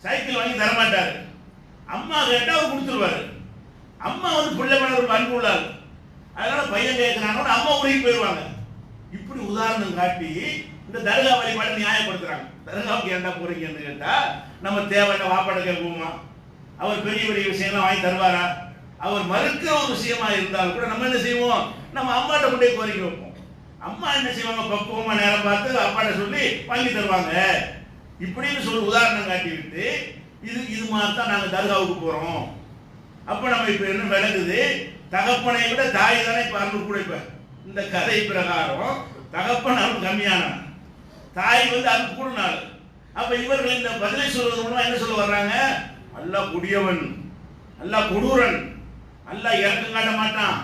சைக்கிள் வாங்கி தர மாட்டார். அம்மா கேட்டா அவர் கொடுத்துருவாரு. அம்மா பிள்ளை மேல ஒரு அன்பு உள்ளாரு, அதனால பையன் கேட்கிறாங்க, அம்மா உருகி போயிடுவாங்க. இப்படி உதாரணம் காட்டி இந்த தர்கா வழிபாடு நியாயப்படுத்துறாங்க. தர்காவுக்கு ஏன்டா போறீங்கன்னு கேட்டா நம்ம தேவையான வாப்பாட்ட கேட்போமா? அவர் பெரிய பெரிய விஷயம்லாம் வாங்கி தருவாரா? அவர் மறுக்கிற ஒரு விஷயமா இருந்தால் கூட நம்ம என்ன செய்வோம்? நம்ம அம்மாட்ட கொண்டே கோரிக்கை வைப்போம். அம்மா என்ன செய்வாங்க? பக்குவமா நேரம் பார்த்து அப்பாட்ட சொல்லி வாங்கி தருவாங்க. இப்படின்னு சொல்லி உதாரணம் காட்டி விட்டு இது மாதிரி தான் நாங்கள் தர்காவுக்கு போறோம். அப்ப நம்ம இப்ப என்ன விளங்குது? தகப்பனை விட தாய் தானே இப்ப அருள் கூட. இப்ப இந்த கதை பிரகாரம் தகப்பன் அருள் கம்மியான, தாய் வந்து அருள் கூடுனாள். அப்ப இவர்கள் இந்த பதிலை சொல்வது மூலமா என்ன சொல்ல வர்றாங்க? அல்லாஹ் கொடியவன், அல்லாஹ் கொடூரன், அல்லாஹ் இறக்கம் காட்ட மாட்டான்.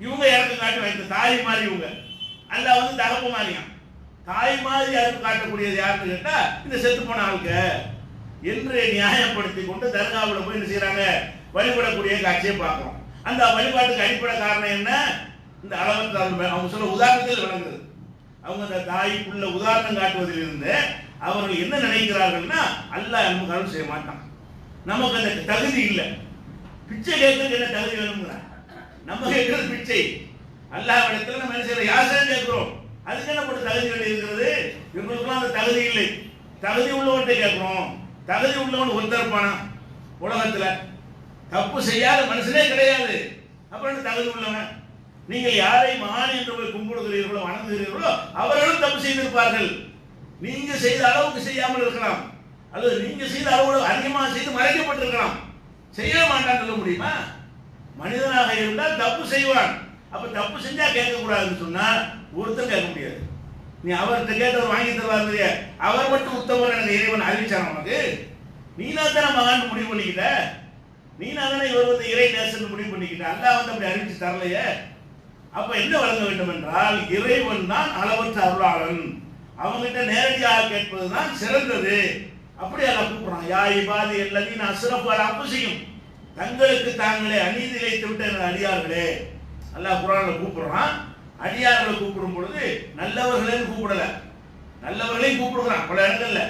இவங்க இறக்கம் காட்டுவாங்க. இந்த தாய் மாதிரி இவங்க, அல்லாஹ் வந்து தகப்ப மாதிரியான். தாய் மாதிரி அருள் காட்டக்கூடியது யாருன்னு கேட்டா இந்த செத்து போன ஆளுக்க என்று நியாயப்படுத்தி கொண்டு தர்காவில் போய் என்ன செய்யறாங்க? வழிபடக்கூடிய காட்சியை பார்க்கிறோம். அந்த வழிபாட்டுக்கு அடிப்படை காரணம் என்ன? இந்த அளவற்ற அவங்க சொல்ல உதாரணத்தில் விளங்குது. அவங்க அந்த தாய்க்குள்ள உதாரணம் காட்டுவதில் இருந்து அவர்கள் என்ன நினைக்கிறார்கள்னா, அல்லாஹ் நமக்கு அருள் செய்ய மாட்டான், நமக்கு அந்த தகுதி இல்லை. பிச்சை கேட்கறதுக்கு என்ன தகுதி வேணுங்கிற? நம்ம கேட்கறது பிச்சை. அல்லாஹ் இடத்துல நம்ம என்ன செய்யறோம்? யாசனை கேட்கிறோம். அதுக்கு என்ன போட்டு தகுதி வேண்டி இருக்கிறது? இவங்களுக்குலாம் அந்த தகுதி இல்லை. தகுதி உள்ளவன்கிட்ட கேட்கிறோம். தகுதி உள்ளவன் ஒருத்தர் இருப்பானா உலகத்துல? தப்பு செய்யாத மனுஷனே கிடையாது. அப்புறம் தகுதி உள்ளவன். நீங்கள் யாரை மகான் என்று போய் கும்பிடுகிறீர்களோ வணங்குகிறீர்களோ அவர்களும் தப்பு செய்திருப்பார்கள். நீங்க செய்த அளவுக்கு செய்யாமல் இருக்கலாம், அல்லது நீங்க செய்த அளவு அதிகமாக செய்து மறைக்கப்பட்டிருக்கலாம். செய்ய மாட்டான்னு சொல்ல முடியுமா? மனிதனாக இருந்தால் தப்பு செய்வான். அப்ப தப்பு செஞ்சா கேட்க கூடாதுன்னு சொன்னா ஒருத்தர் கேட்க முடியாது. நீ அவர்கிட்ட கேட்டவர் வாங்கி தருவார், அவர் மட்டும் உத்தமர் எனக்கு இறைவன் அறிவிச்சான் உனக்கு? நீனா தானே மகான் முடிவு பண்ணிக்கிட்ட, நீனா தானே இவர் வந்து இறை நேசன் முடிவு பண்ணிக்கிட்ட. அல்லாஹ் வந்து அப்படி அறிவிச்சு தரலையே. அப்ப என்ன வழங்க வேண்டும் என்றால், இறைவன் தான் அளவற்ற அருளாளன், அவங்ககிட்ட நேரடியாக கேட்பதுதான் சிறந்தது. அப்படி அல்லாஹ் கூப்பிடுறான், யா இபாதி அல்லதீன அஸ்ரஃபு அலா அன்ஃபுஸிஹிம், தங்களுக்கு தாங்களே அநீதி இழைத்து விட்ட அடியார்களே. அல்லாஹ் குர்ஆன்ல கூப்பிடுறான். அடியார்களை கூப்பிடும் பொழுது நல்லவர்களையும் கூப்பிடல, நல்லவர்களையும் கூப்பிடுறான் பல இடங்கள்ல.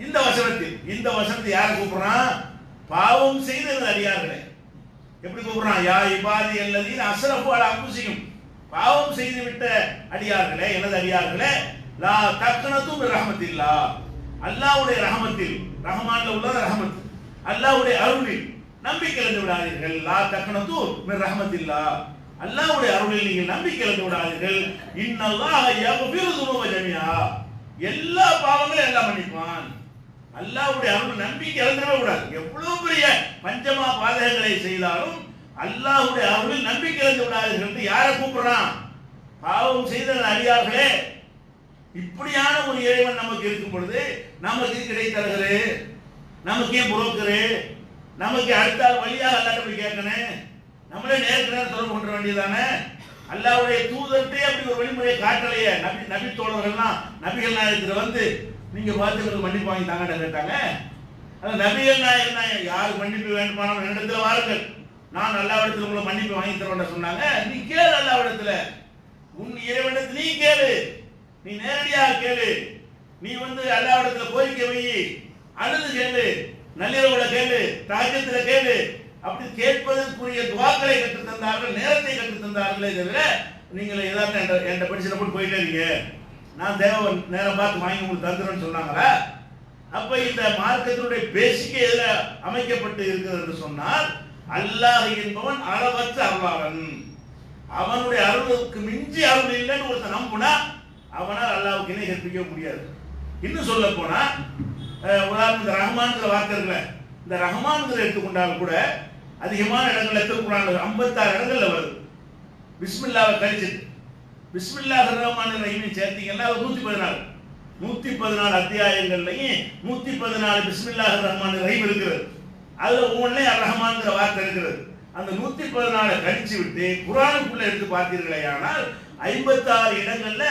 இந்த வசனத்தை யார் கூப்பிடுறான்? பாவம் செய்த அடியார்களே. எப்படி கூப்பிடுறான்? யா இபாதி அல்லதீன அஸ்ரஃபு அலா அன்ஃபுஸிஹிம், பாவம் செய்து விட்ட அடியார்களே, எனது அடியார்களே, லா தக்னது மின் ரஹ்மத்தில்லாஹ், அல்லாஹ்வுடைய ரஹமத்தில், ரஹ்மான்ல உள்ள ரஹமத், அல்லாஹ்வுடைய அருளில் நம்பிக்கை இழந்து விடாதீர்கள். லா தக்னது மின் ரஹ்மத்தில்லாஹ், அல்லாஹ்வுடைய அருளில் நீங்கள் நம்பிக்கை இழந்து விடாதீர்கள். இன்னல்லாஹ யக்ஃபிரு ذுனூப ஜமீஆ, எல்லா பாவங்களையும் எல்லாம் மன்னிப்பான். அல்லாஹ்வுடைய அருள் நம்பிக்கை இழந்துடவே கூடாது. எவ்வளவு பெரிய பஞ்சமா பாதகங்களை செய்தாலும் அல்லாஹ்வுடைய அருளில் நம்பிக்கை இழந்து விடாதீர்கள் என்று யாரை கூப்பிடுறான்? பாவம் செய்த அடியார்களே. இப்படியான ஒரு இறைவன் நமக்கு இருக்கும் பொழுது நமக்கு கிடைத்தருகிறது, நமக்கு ஏன் புரோக்கரு, நமக்கு அடுத்த வழியாக அல்லாஹ்ட்ட போய் கேட்கணும்? நம்மளே நேருக்கு நேரம் தொடர்பு கொண்டு வேண்டியதானே? அல்லாஹ்வுடைய தூதர்கிட்டே அப்படி ஒரு வழிமுறையை காட்டலையே. நபி தோழர்கள்லாம் நபிகள் நாயகத்தில் வந்து நீங்க பார்த்து மன்னிப்பு வாங்கி தாங்கன்னு கேட்டாங்க. அது நபிகள் நாயகம் யாரு மன்னிப்பு வேண்டுமானோ என்னிடத்துல வாருங்கள், நான் அல்லாஹ்விடத்தில் உங்களை மன்னிப்பு வாங்கி தருவேன் சொன்னாங்க. நீ கேளு, அல்லாஹ்விடத்துல உன் இறைவனிடத்தில் நீ கேளு, நீ நேரடியாக கேளு, நீ வந்து அல்லாஹ்விடத்துல கோரிக்கை வை, அழுது கேளு, நள்ளிரவுல கேளு, தஹஜ்ஜுதுல கேளு. அப்படி கேட்பதற்குரிய துஆக்களை கற்று தந்தார்கள், நேரத்தை கற்று தந்தார்களே தவிர நீங்கள் ஏதாவது என்ற படிச்சுல போட்டு போயிட்டே இருக்கீங்க, நான் தேவை நேரம் பார்த்து வாங்கி உங்களுக்கு தந்துடுறேன்னு சொன்னாங்களா? அப்ப இந்த மார்க்கத்தினுடைய பேசிக்கே எதுல அமைக்கப்பட்டு இருக்கிறது என்று சொன்னால், அல்லாஹ் என்பவன் அளவற்ற அருளாளன், அவனுடைய அருளுக்கு மிஞ்சி அருள் இல்லைன்னு ஒருத்தன் நம்புனா அவனால் அல்லாஹ்வுக்கு இணை கற்பிக்க முடியாது. இன்னும் சொல்ல போனா உதாரணம் இந்த ரஹ்மான்ங்கிற வார்த்தை இருக்குல்ல, இந்த ரஹ்மான்ங்கிற எடுத்துக்கொண்டாலும் கூட அதிகமான இடங்கள்ல திருக்குறான்ல 56 இடங்கள்ல வருது. பிஸ்மில்லாவை கழிச்சிட்டு பிஸ்மில்லாஹிர் ரஹ்மானிர் ரஹீம் சேர்த்தீங்கன்னா 114 அத்தியாயங்கள்லையும் 114 பிஸ்மில்லாஹிர் ரஹ்மானிர் ரஹீம் இருக்கிறது. அதுல ஒவ்வொன்றையும் அர் ரஹ்மான்ங்கிற வார்த்தை இருக்கிறது. அந்த 114 கழிச்சு விட்டு குர்ஆனுக்குள்ள எடுத்து பார்த்தீர்களே ஆனால் 56 இடங்கள்ல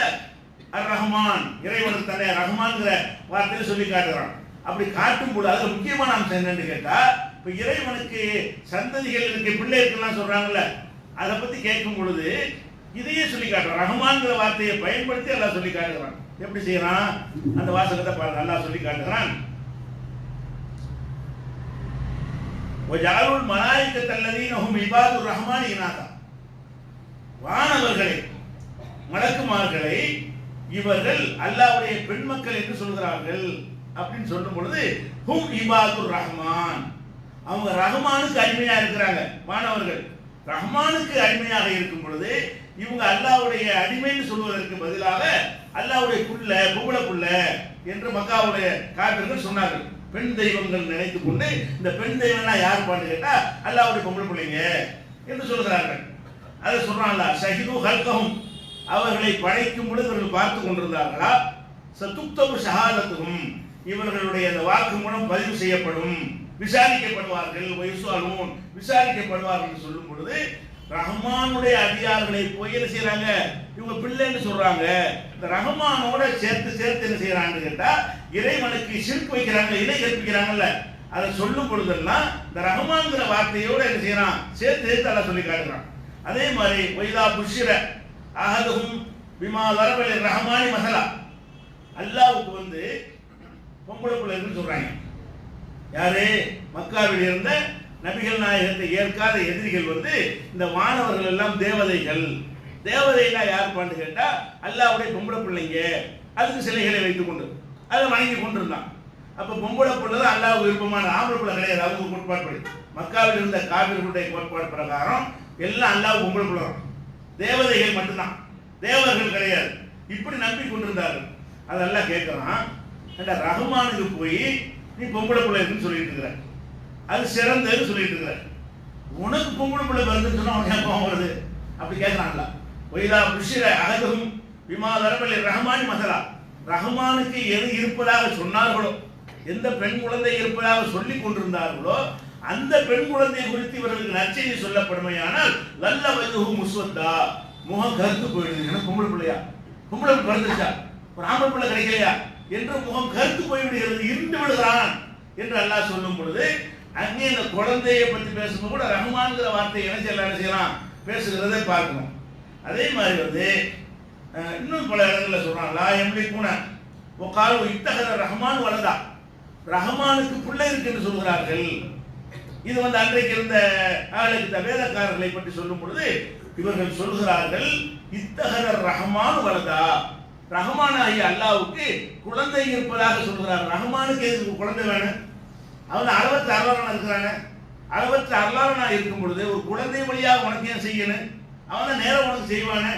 அர் ரஹ்மான் இறைவனுக்கு தன்னை ரஹ்மான்ங்கிற வார்த்தையை சொல்லி காட்டுறான். அப்படி காட்டும் போது அதுல முக்கியமான அம்சம் என்னன்னு கேட்டா, இப்ப இறைவனுக்கு சந்ததிகள் இருக்கு, பிள்ளை இருக்குலாம் சொல்றாங்கல்ல, அதை பத்தி கேட்கும் பொழுது இதையே சொல்லி காட்டுறான். ரஹ்மான்ங்கிற வார்த்தையை பயன்படுத்தி அல்லாஹ் சொல்லி காட்டுறான். எப்படி செய்யறான்? அந்த வாசகத்தை பாருங்க, அல்லாஹ் சொல்லி காட்டுறான். வஜஅலுல் மலாயிகத அல்லதீன ஹும் இபாதுர் ரஹ்மான் இனாதா, வானவர்களை மலக்குமார்களை இவர்கள் அல்லாஹ்வுடைய பெண் மக்கள் என்று சொல்கிறார்கள் அப்படின்னு சொல்லும் பொழுது ஹும் இபாதுர் ரஹ்மான், அவங்க ரஹ்மானுக்கு அடிமையா இருக்கிறாங்க. மாணவர்கள் ரஹ்மானுக்கு அடிமையாக இருக்கும் பொழுது இவங்க அல்லாஹ்வுடைய அடிமைன்னு சொல்வதற்கு பதிலாக அல்லாஹ்வுடைய புள்ள பொம்பளை புள்ள என்று மக்காவுடைய காபிர்கள் சொன்னார்கள். பெண் தெய்வங்கள் நினைத்துக் கொண்டு இந்த பெண் தெய்வம்னா யார் பாட்டு கேட்டா அல்லாஹ்வுடைய பொம்பளை பிள்ளைங்க என்று சொல்கிறார்கள். அதை சொல்றான்ல, ஷஹிது ஹல்கஹும், அவர்களை படைக்கும் பொழுது இவர்கள் பார்த்து கொண்டிருந்தார்களா, சதுக்தபு ஷஹாதத்துஹும், இவர்களுடைய அந்த வாக்கு மூலம் பதிவு செய்யப்படும், விசாரிக்கப்படுவார்கள், வயசுவாலும் விசாரிக்கப்படுவார்கள் என்று சொல்லும் பொழுது ரஹ்மானுடைய அடியார்களை போய் என்ன செய்யறாங்க, இவங்க பிள்ளைன்னு சொல்றாங்க. இந்த ரஹ்மானோட சேர்த்து என்ன செய்யறாங்கன்னு கேட்டா இறைவனுக்கு ஷிர்க் வைக்கிறாங்க, இணை கற்பிக்கிறாங்கல்ல. அதை சொல்லும் பொழுதெல்லாம் இந்த ரஹ்மான்ங்கிற வார்த்தையோட என்ன செய்யறான், சேர்த்து அல்லாஹ் சொல்லி காட்டுறான். அதே மாதிரி வைதா புஷ்ர அஹதுஹும் பிமா வரபல் ரஹ்மானி மஸலா, அல்லாஹ்வுக்கு வந்து பொம்பளை பிள்ளைன்னு சொல்றாங்க. யாரு? மக்காவில் இருந்த நபிகள் நாயகத்தை ஏற்காத எதிரிகள் வந்து இந்த மாணவர்கள் எல்லாம் தேவதைகள். தேவதைனா யார் பாண்டு கேட்டா அல்லாஹ்வுடைய பொம்பளை பிள்ளைங்க. அதுக்கு சிலைகளை வைத்துக் கொண்டு அதை வணங்கி கொண்டிருந்தான். அப்ப பொம்பளை பிள்ளை தான் அல்லாஹ் விருப்பமான, ஆம்பளை பிள்ளை கிடையாது. அவங்க கோட்பாடு மக்காவில் இருந்த காபிர்களுடைய கோட்பாடு பிரகாரம் எல்லாம் அல்லாஹ் பொம்பளை பிள்ளை தான், தேவதைகள் மட்டும்தான், தேவர்கள் கிடையாது. இப்படி நம்பி கொண்டிருந்தார்கள். அதெல்லாம் கேட்கறான், ரஹ்மானுக்கு போய் நீ பொம்பளை பிள்ளை இருக்குன்னு சொல்லிட்டு இருக்கிற, அது சிறந்ததுன்னு சொல்லிட்டு இருக்கிற, உனக்கு பொம்பளை பிள்ளை வருதுன்னு சொன்னா அவன் ஏன் கோவம் வருது? அப்படி கேட்கறான்ல. ஒய்தா புஷ்ர அஹதுஹும் பிமா வரபல் ரஹ்மானி மஸலா, ரஹ்மானுக்கு எது இருப்பதாக சொன்னார்களோ, எந்த பெண் குழந்தை இருப்பதாக சொல்லிக் கொண்டிருந்தார்களோ அந்த பெண் குழந்தை குறித்து இவர்களுக்கு நற்செய்தி சொல்லப்படுமையானால் நல்ல வயது முஸ்வத்தா, முகம் கருத்து போயிடுது. எனக்கு பொம்பளை பிள்ளையா, பொம்பளை பிறந்துச்சா, ஒரு ஆம்பளை பிள்ளை கிடைக்கலையா என்று முகம் கருத்து போய்விடுகிறது, இருந்து விடுகிறான் என்று அல்லாஹ் சொல்லும் பொழுது அங்கே இந்த குழந்தையை பற்றி பேசும்போது கூட ரஹ்மான்கிற வார்த்தையை என்ன செய்யலாம் பேசுகிறதை பார்க்கணும். அதே மாதிரி வந்து இன்னும் பல இடங்களில் சொல்றான், லா எம்லி கூன ஒக்கால் இத்தகர ரஹ்மான் வளதா, ரஹ்மானுக்கு பிள்ளை இருக்குன்னு சொல்கிறார்கள். இது வந்து அன்றைக்கு இருந்த ஆளுக்கு வேதக்காரர்களை பற்றி சொல்லும் பொழுது இவர்கள் சொல்கிறார்கள், இத்தகர ரஹ்மான் வளதா, ரஹ்மான் ஆகிய அல்லாஹ்வுக்கு குழந்தை இருப்பதாக சொல்கிறார். ரஹ்மானுக்கு எதுக்கு குழந்தை வேணும்? அவன் அளவற்ற அருளாளனா இருக்கிறானே, அளவற்ற அருளாளனா இருக்கும் பொழுது ஒரு குழந்தை வழியாக உனக்கு ஏன் செய்யணும்? அவன் நேரம் உனக்கு செய்வானே,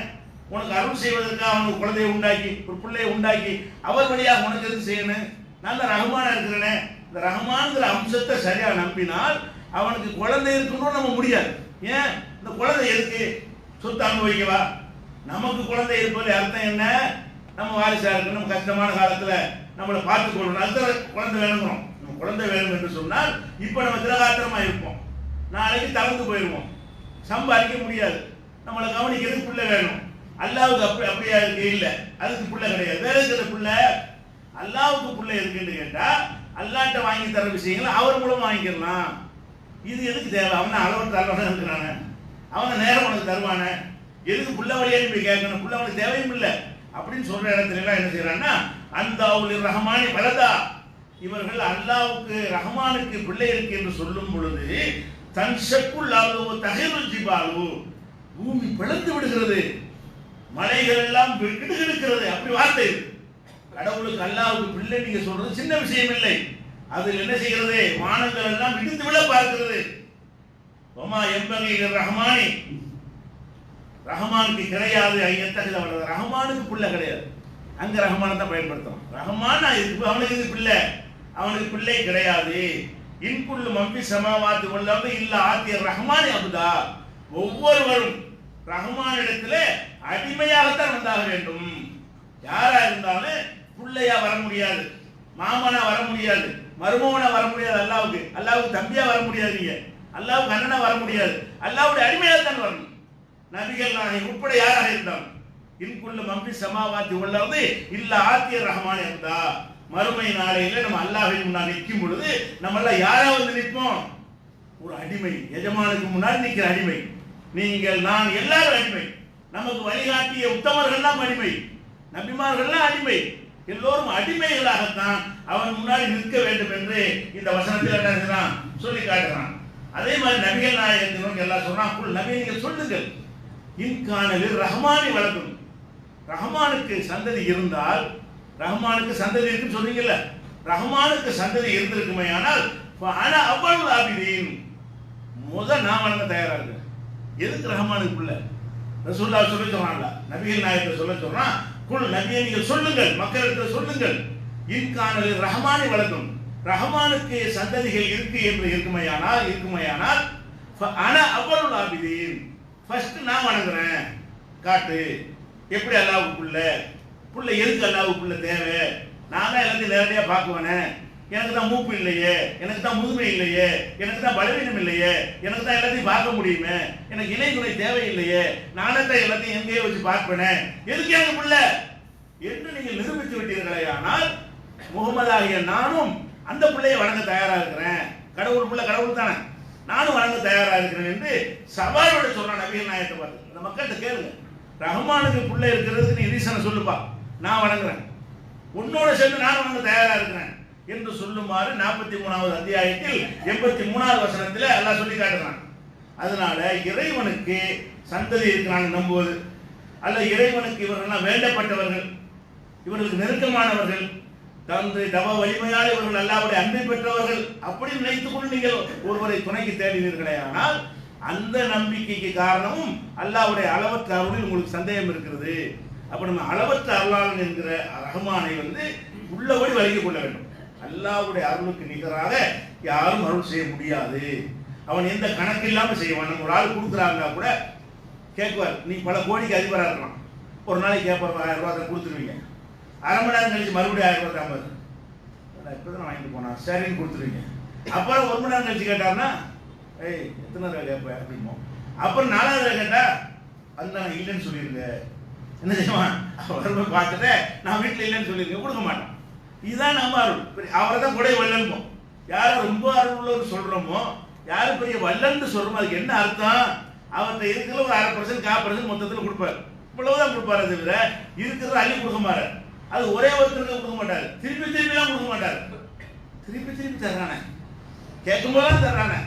உனக்கு அருள் செய்வதற்காக அவனுக்கு குழந்தையை உண்டாக்கி ஒரு பிள்ளையை உண்டாக்கி அவர் வழியாக உனக்கு எதுக்கு செய்யணும்? நான் தான் ரஹ்மானா இருக்கிறேனே. இந்த ரஹ்மான்கிற அம்சத்தை சரியா நம்பினால் அவனுக்கு குழந்தை இருக்கணும் நம்ம முடியாது. ஏன்? இந்த குழந்தை எதுக்கு? சொத்து அனுபவிக்கவா? நமக்கு குழந்தை இருப்பது அர்த்தம் என்ன? நம்ம வாரிசா இருக்கணும், கஷ்டமான காலத்துல நம்மளை பார்த்துக் கொள்ளணும், அதுதான் குழந்தை வேணுங்கிறோம். நம்ம குழந்தை வேணும் என்று சொன்னால் இப்ப நம்ம திரகாத்திரமா இருப்போம், நாளைக்கு தளர்ந்து போயிடுவோம், சம்பாதிக்க முடியாது, நம்மளை கவனிக்கிறதுக்கு பிள்ளை வேணும். அல்லாவுக்கு அப்படியா இருக்கு? இல்லை, அதுக்கு பிள்ளை கிடையாது. வேற இருக்கிற பிள்ளை அல்லாவுக்கு பிள்ளை இருக்குன்னு கேட்டா அல்லாட்ட வாங்கி தர விஷயங்களை அவர் மூலம் வாங்கிக்கலாம். இது எதுக்கு தேவை? அவனை அளவற்ற அளவான இருக்கிறானே, அவனை நேரம் உனக்கு தருவானே, எதுக்கு புள்ள வழியான்னு போய் கேட்கணும்? புள்ள அவனுக்கு தேவையும் இல்லை அப்படின்னு சொல்ற இடத்துல எல்லாம் என்ன செய்யறான்னா, அந்த அவளின் ரஹ்மானி பலதா, இவர்கள் அல்லாவுக்கு ரஹ்மானுக்கு பிள்ளை இருக்கு என்று சொல்லும் பொழுது தன் ஷக்குல்லாஹு தஹிருல் ஜிபாலு, பூமி பிளந்து விடுகிறது, மலைகள் எல்லாம் கிடுகிடுக்கிறது. அப்படி வார்த்தை. கடவுளுக்கு அல்லாஹ்வுக்கு பிள்ளை நீங்க சொல்றது சின்ன விஷயம் இல்லை. அதில் என்ன செய்கிறது? வானங்கள் எல்லாம் இடிந்து விட பார்க்கிறது. வமா எம்பகி ரஹ்மானி, ரஹ்மானுக்கு கிடையாது ஐயத்தகல வளர, ரஹ்மானுக்கு பிள்ளை கிடையாது. அங்க ரஹ்மானை தான் பயன்படுத்தும். ரஹ்மான் அவனுக்கு இது பிள்ளை, அவனுக்கு பிள்ளை கிடையாது. இன்குள்ளு மம்பி சமாவாத்து கொள்ளாம இல்ல ஆத்திய ரஹ்மானி அபுதா, ஒவ்வொருவரும் ரஹ்மானிடத்துல அடிமையாகத்தான் வந்தாக வேண்டும். யாரா இருந்தாலும் பிள்ளையா வர முடியாது, மாமனா வர முடியாது, மருமகனா வர முடியாது. அல்லாவுக்கு தம்பியா வர முடியாது, நீங்க அல்லாவுக்கு அண்ணனா வர முடியாது, அல்லாவுடைய அடிமையாக தான் வரணும். நபிகள் நாயகம் உட்பட யாராக இருந்தாலும் இன்குள்ள மம்பி சமாவாத்தி உள்ளது இல்ல ஆத்திய ரஹ்மான் இருந்தா, மறுமை நாளையில நம்ம அல்லாஹ்வின் முன்னால் நிற்கும் பொழுது நம்ம எல்லாம் யாரா வந்து நிற்போம்? ஒரு அடிமை, எஜமானுக்கு முன்னாடி நிற்கிற அடிமை. நீங்கள் நான் எல்லாரும் அடிமை. நமக்கு வழிகாட்டிய உத்தமர்கள்லாம் அடிமை, நபிமார்கள்லாம் அடிமை, எல்லோரும் அடிமைகளாகத்தான் அவன் முன்னாடி நிற்க வேண்டும் என்று இந்த வசனத்தில் என்ன செய்றான் சொல்லி காட்டுறான். அதே மாதிரி நபிகள் நாயகத்தினருக்கு எல்லாம் சொல்றான், நபி நீங்கள் சொல்லுங்கள், இன்கானலில் ரஹ்மானி வளர்க்கணும். ரஹ்மானுக்கு சந்ததி இருந்தால், ரஹ்மானுக்கு சந்ததி இருக்குன்னு சொல்றீங்கல்ல, ரஹ்மானுக்கு சந்ததி இருந்திருக்குமே ஆனால் ஆனா அவ்வளவு ஆபிதீன் நான் வணங்க தயாரா இருக்கேன். எதுக்கு ரஹ்மானுக்கு புள்ள? ரசூலுல்லாஹ் சொல்ல சொல்றான்ல, நபிகள் நாயகத்தை சொல்ல சொல்றான், குல் நபியே நீங்கள் சொல்லுங்கள், மக்களிடத்தில் சொல்லுங்கள், இன்கானல் ரஹ்மானை வளர்க்கும், ரஹ்மானுக்கு சந்ததிகள் இருக்கு என்று இருக்குமையானால் ஆனா அவ்வளவு ஆபிதீன், ஃபர்ஸ்ட் நான் வணங்குறேன் காட்டு. எப்படி அல்லாஹ்வுக்குள்ள புள்ள எதுக்கு அல்லாஹ்வுக்குள்ள தேவை? நான் தான் எல்லாத்தையும் நேரடியா பார்க்குவேனே, எனக்கு தான் மூப்பு இல்லையே, எனக்கு தான் முதுமை இல்லையே, எனக்கு தான் பலவீனம் இல்லையே, எனக்கு தான் எல்லாத்தையும் பார்க்க முடியுமே, எனக்கு இணை துணை தேவையில்லையே, நானே தான் எல்லாத்தையும் எங்கேயே வச்சு பார்ப்பேனே, எதுக்கு எனக்கு புள்ள என்று நீங்கள் நிரூபித்து விட்டீர்களே, ஆனால் முகமது ஆகிய நானும் அந்த பிள்ளையை வணங்க தயாரா இருக்கிறேன். கடவுள் பிள்ளை கடவுள் தானே, நானும் வணங்க தயாரா இருக்கிறேன் என்று சவாலோட சொல்றான் நபிகள் நாயகத்தை பார்த்து. அந்த மக்கள்கிட்ட கேளுங்க, ரஹ்மானுக்கு பிள்ளை இருக்கிறதுக்கு நீ ரீசனை சொல்லுப்பா, நான் வணங்குறேன், உன்னோட சேர்ந்து நான் வணங்க தயாரா இருக்கிறேன் என்று சொல்லுமாறு 43வது அத்தியாயத்தில் 83வது வசனத்தில் அல்லாஹ் சொல்லி காட்டுறான். அதனால இறைவனுக்கு சந்ததி இருக்கிறான்னு நம்புவது, அல்ல இறைவனுக்கு இவர்கள்லாம் வேண்டப்பட்டவர்கள், இவர்களுக்கு நெருக்கமானவர்கள், தந்தை தவ வலிமையால் இவர்கள் அல்லாஹ்வுடைய அன்பை பெற்றவர்கள் அப்படி நினைத்துக் கொண்டு நீங்கள் ஒருவரை துணைக்கு தேடினீர்களே, ஆனால் அந்த நம்பிக்கைக்கு காரணமும் அல்லாஹ்வுடைய அளவற்ற அருளில் உங்களுக்கு சந்தேகம் இருக்கிறது. அப்ப நம்ம அளவற்ற அருளாளன் என்கிற ரஹ்மானை உள்ளபடி வழங்கிக் கொள்ள வேண்டும். அல்லாஹ்வுடைய அருளுக்கு நிகராக யாரும் அருள் செய்ய முடியாது. அவன் எந்த கணக்கு இல்லாமல் செய்வான். நம்ம ஒரு ஆள் கொடுக்குறாங்க கூட கேட்குவார், நீ பல கோடிக்கு அதிபராக இருக்கலாம், ஒரு நாளைக்கு கேட்பார் 1000 ரூபா கொடுத்துருவீங்க, அரை மணி நேரம் கழிச்சு மறுபடியும் 1000 ரூபா தாம்பாரு, இப்போதான் வாங்கிட்டு போனா சரின்னு கொடுத்துருவீங்க. அப்புறம் 1 மணி நேரம் கழிச்சு கேட்டார்னா ஏய் எத்தனை ரூபா கேட்பேன் அப்படிமோ. அப்புறம் 4வது ரூபா கேட்டா அது நான் இல்லைன்னு சொல்லியிருங்க, என்ன செய்வான் வரும்போது பார்த்துட்டு நான் வீட்டில் இல்லைன்னு சொல்லியிருக்கேன், கொடுக்க மாட்டான். இதுதான் நம்ம அருள். அவரை தான் கூட வல்லன்போம். யாரும் ரொம்ப அருள் உள்ளவர் சொல்றோமோ, யாரும் பெரிய வல்லன்னு சொல்றோமோ அதுக்கு என்ன அர்த்தம்? அவர்கிட்ட இருக்கிற ஒரு 1/2% 1/4% மொத்தத்தில் கொடுப்பார், இவ்வளவுதான் கொடுப்பாரு. தவிர இருக்கிறத அள்ளி கொடுக்க மாட்டார். அது ஒரே ஒருத்தருக்கு கொடுக்க மாட்டார், திருப்பிலாம் கொடுக்க மாட்டார். திருப்பி தர்றானே, கேட்கும் போதெல்லாம் தர்றானே.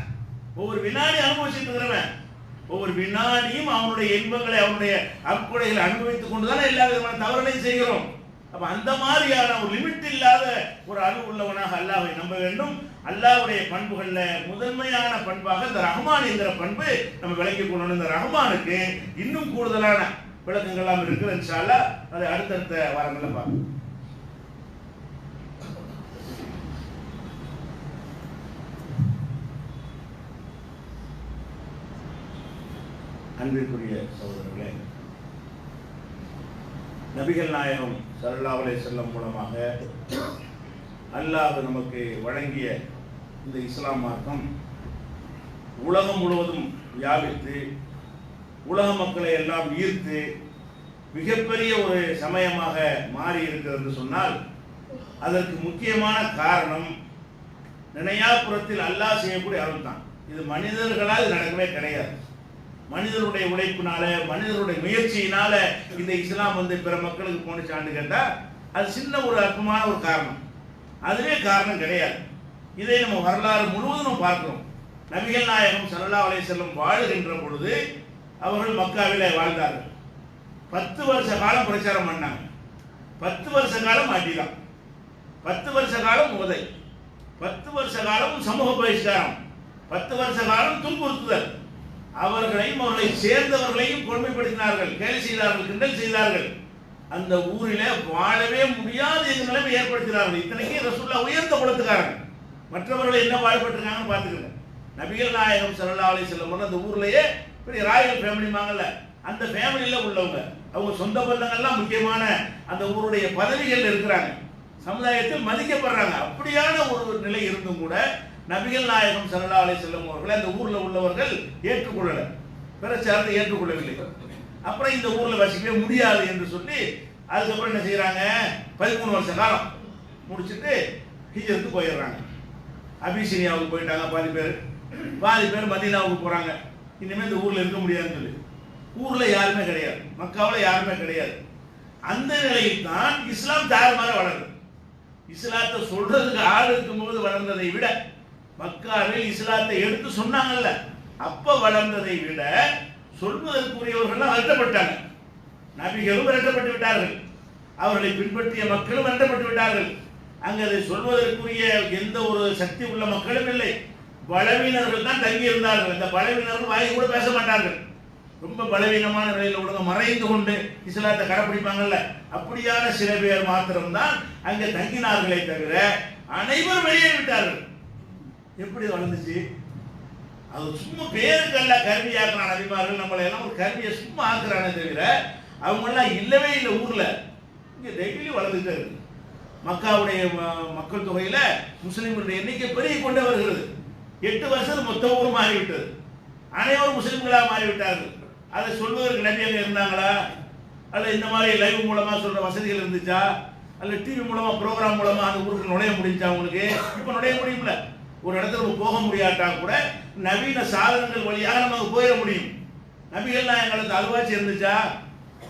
ஒவ்வொரு வினாடி அனுபவிச்சுட்டு இருக்கிறவன் ஒவ்வொரு வினாடியும் அவனுடைய இன்பங்களை அவனுடைய அற்கொடைகளை அனுபவித்துக் கொண்டுதானே எல்லா விதமான தவறுகளையும் செய்கிறோம். அப்ப அந்த மாதிரியான ஒரு லிமிட் இல்லாத ஒரு அருள் உள்ளவனாக அல்லாஹ்வை நம்ப வேண்டும். அல்லாஹ்வுடைய பண்புகள்ல முதன்மையான பண்பாக இந்த ரஹ்மான் என்கிற பண்பு நம்ம விளங்கிக் கொள்ளணும். இந்த ரஹ்மானுக்கு இன்னும் கூடுதலான விளக்கங்கள்லாம் இருக்கு. இன்ஷா அல்லாஹ் அதை அடுத்தடுத்த வாரங்களில் பார்ப்போம். அன்பிற்குரிய சகோதரர்களே, நபிகள் நாயகம் ஸல்லல்லாஹு அலைஹி வஸல்லம் மூலமாக அல்லாஹ் நமக்கு வழங்கிய இந்த இஸ்லாம் மார்க்கம் உலகம் முழுவதும் வியாபித்து உலக மக்களை எல்லாம் ஈர்த்து மிகப்பெரிய ஒரு சமயமாக மாறி இருக்கிறது சொன்னால் அதற்கு முக்கியமான காரணம் நினையாபுரத்தில் அல்லாஹ் செய்யக்கூடிய அருள் தான். இது மனிதர்களால் நடக்கவே கிடையாது. மனிதருடைய உழைப்பினால மனிதருடைய முயற்சியினால இந்த இஸ்லாம் பிற மக்களுக்கு போனுச்சான்னு கேட்டா அது சின்ன ஒரு அற்பமான ஒரு காரணம், அதுவே காரணம் கிடையாது. இதை நம்ம வரலாறு முழுவதும் நம்ம பார்க்கிறோம். நபிகள் நாயகம் ஸல்லல்லாஹு அலைஹி வஸல்லம் வாழுகின்ற பொழுது அவர்கள் மக்காவிலே வாழ்ந்தார்கள். 10 வருஷ காலம் பிரச்சாரம் பண்ணாங்க. 10 வருஷ காலம் அடிதான், 10 வருஷ காலம் உதை, 10 வருஷ காலம் சமூக பகிஷ்காரம், 10 வருஷ காலம் துன்புறுத்துதல். அவர்களையும் அவர்களை சேர்ந்தவர்களையும் கொடுமைப்படுத்தினார்கள், கேலி செய்தார்கள், கிண்டல் செய்தார்கள். அந்த ஊரிலே வாழவே முடியாத என்ற நிலைமை ஏற்படுத்தினார்கள். இத்தனைக்கு ரசூலுல்லாஹ் உயர்ந்த குலத்துக்காரங்க, மற்றவர்கள் என்ன வாழ்பட்டிருக்காங்கன்னு பார்த்துக்கங்க. நபிகள் நாயகம் ஸல்லல்லாஹு அலைஹி வஸல்லம் அந்த ஊர்லயே பெரிய ராயல் ஃபேமிலிமாங்கல்ல, அந்த ஃபேமிலியில உள்ளவங்க, அவங்க சொந்த பந்தங்கள்லாம் முக்கியமான அந்த ஊருடைய பதவிகள் இருக்கிறாங்க, சமுதாயத்தில் மதிக்கப்படுறாங்க. அப்படியான ஒரு நிலை இருந்தும் கூட நபிகள் நாயகம் ஸல்லல்லாஹு அலைஹி வஸல்லம் அவர்களை அந்த ஊர்ல உள்ளவர்கள் ஏற்றுக்கொள்ளல, பிரச்சாரத்தை ஏற்றுக்கொள்ளவில்லை. அப்புறம் இந்த ஊர்ல வசிக்கவே முடியாது என்று சொல்லி அதுக்கப்புறம் என்ன செய்யறாங்க, 13 வருஷ காலம் முடிச்சுட்டு ஹிஜ்ரத்துக்கு போயிடுறாங்க. அபிசீனியாவுக்கு போயிட்டாங்க பாதி பேர் மதீனாவுக்கு போறாங்க. இனிமேல் இந்த ஊர்ல இருக்க முடியாதுன்னு சொல்லி ஊர்ல யாருமே கிடையாது, மக்காவில் யாருமே கிடையாது. அந்த நிலையில் தான் இஸ்லாம் தாறுமாற வளருது. இஸ்லாத்தை சொல்றதுக்கு ஆள் இருக்கும்போது வளர்ந்ததை விட மக்காவில் இஸ்லாத்தை எடுத்து சொன்னாங்கல்ல அப்ப வளர்ந்ததை விட சொல்வதற்குரியவர்கள் விரட்டப்பட்டாங்க. நபிகளும் விரட்டப்பட்டு விட்டார்கள், அவர்களை பின்பற்றிய மக்களும் விரட்டப்பட்டு விட்டார்கள். அங்கே அதை சொல்வதற்குரிய எந்த ஒரு சக்தி உள்ள மக்களும் இல்லை. பலவீனர்கள் தான் தங்கி இருந்தார்கள். இந்த பலவீனர்கள் வாய் கூட பேச மாட்டார்கள். ரொம்ப பலவீனமான நிலையில் உள்ளவங்க மறைந்து கொண்டு இஸ்லாத்தை கடைப்பிடிப்பாங்கல்ல, அப்படியான சில பேர் மாத்திரம்தான் அங்கே தங்கினார்களே தவிர அனைவரும் வெளியேறிவிட்டார்கள். எப்படி வளர்ந்துச்சு? அது சும்மா பேருக்கல்ல கருவியாக்குறான் நபிமார்கள். நம்மளை எல்லாம் ஒரு கருவியை சும்மா ஆக்குறானே தவிர அவங்கெல்லாம் இல்லவே இல்லை. ஊர்ல இங்கே டெய்லி வளர்ந்துட்டே இருக்கு. மக்காவுடைய மக்கள் தொகையில முஸ்லிம்களுடைய எண்ணிக்கை பெருகி கொண்டே வருகிறது. 8 வருஷத்துக்கு மொத்த ஊர் மாறிவிட்டது. அனைவரும் முஸ்லிம்களாக மாறிவிட்டார்கள். அதை சொல்வதற்கு நபி அங்கே இருந்தாங்களா? அல்ல இந்த மாதிரி லைவ் மூலமா சொல்ற வசதிகள் இருந்துச்சா? அல்ல டிவி மூலமா ப்ரோக்ராம் மூலமா அந்த ஊருக்கு நுழைய முடிஞ்சா? உங்களுக்கு இப்ப நுழைய முடியும்ல. ஒரு இடத்துல போக முடியாட்டா கூட நவீன சாதனங்கள் வழியாக நமக்கு போயிட முடியும். நபிகள் நாயகங்களுக்கு அல்வாச்சி இருந்துச்சா?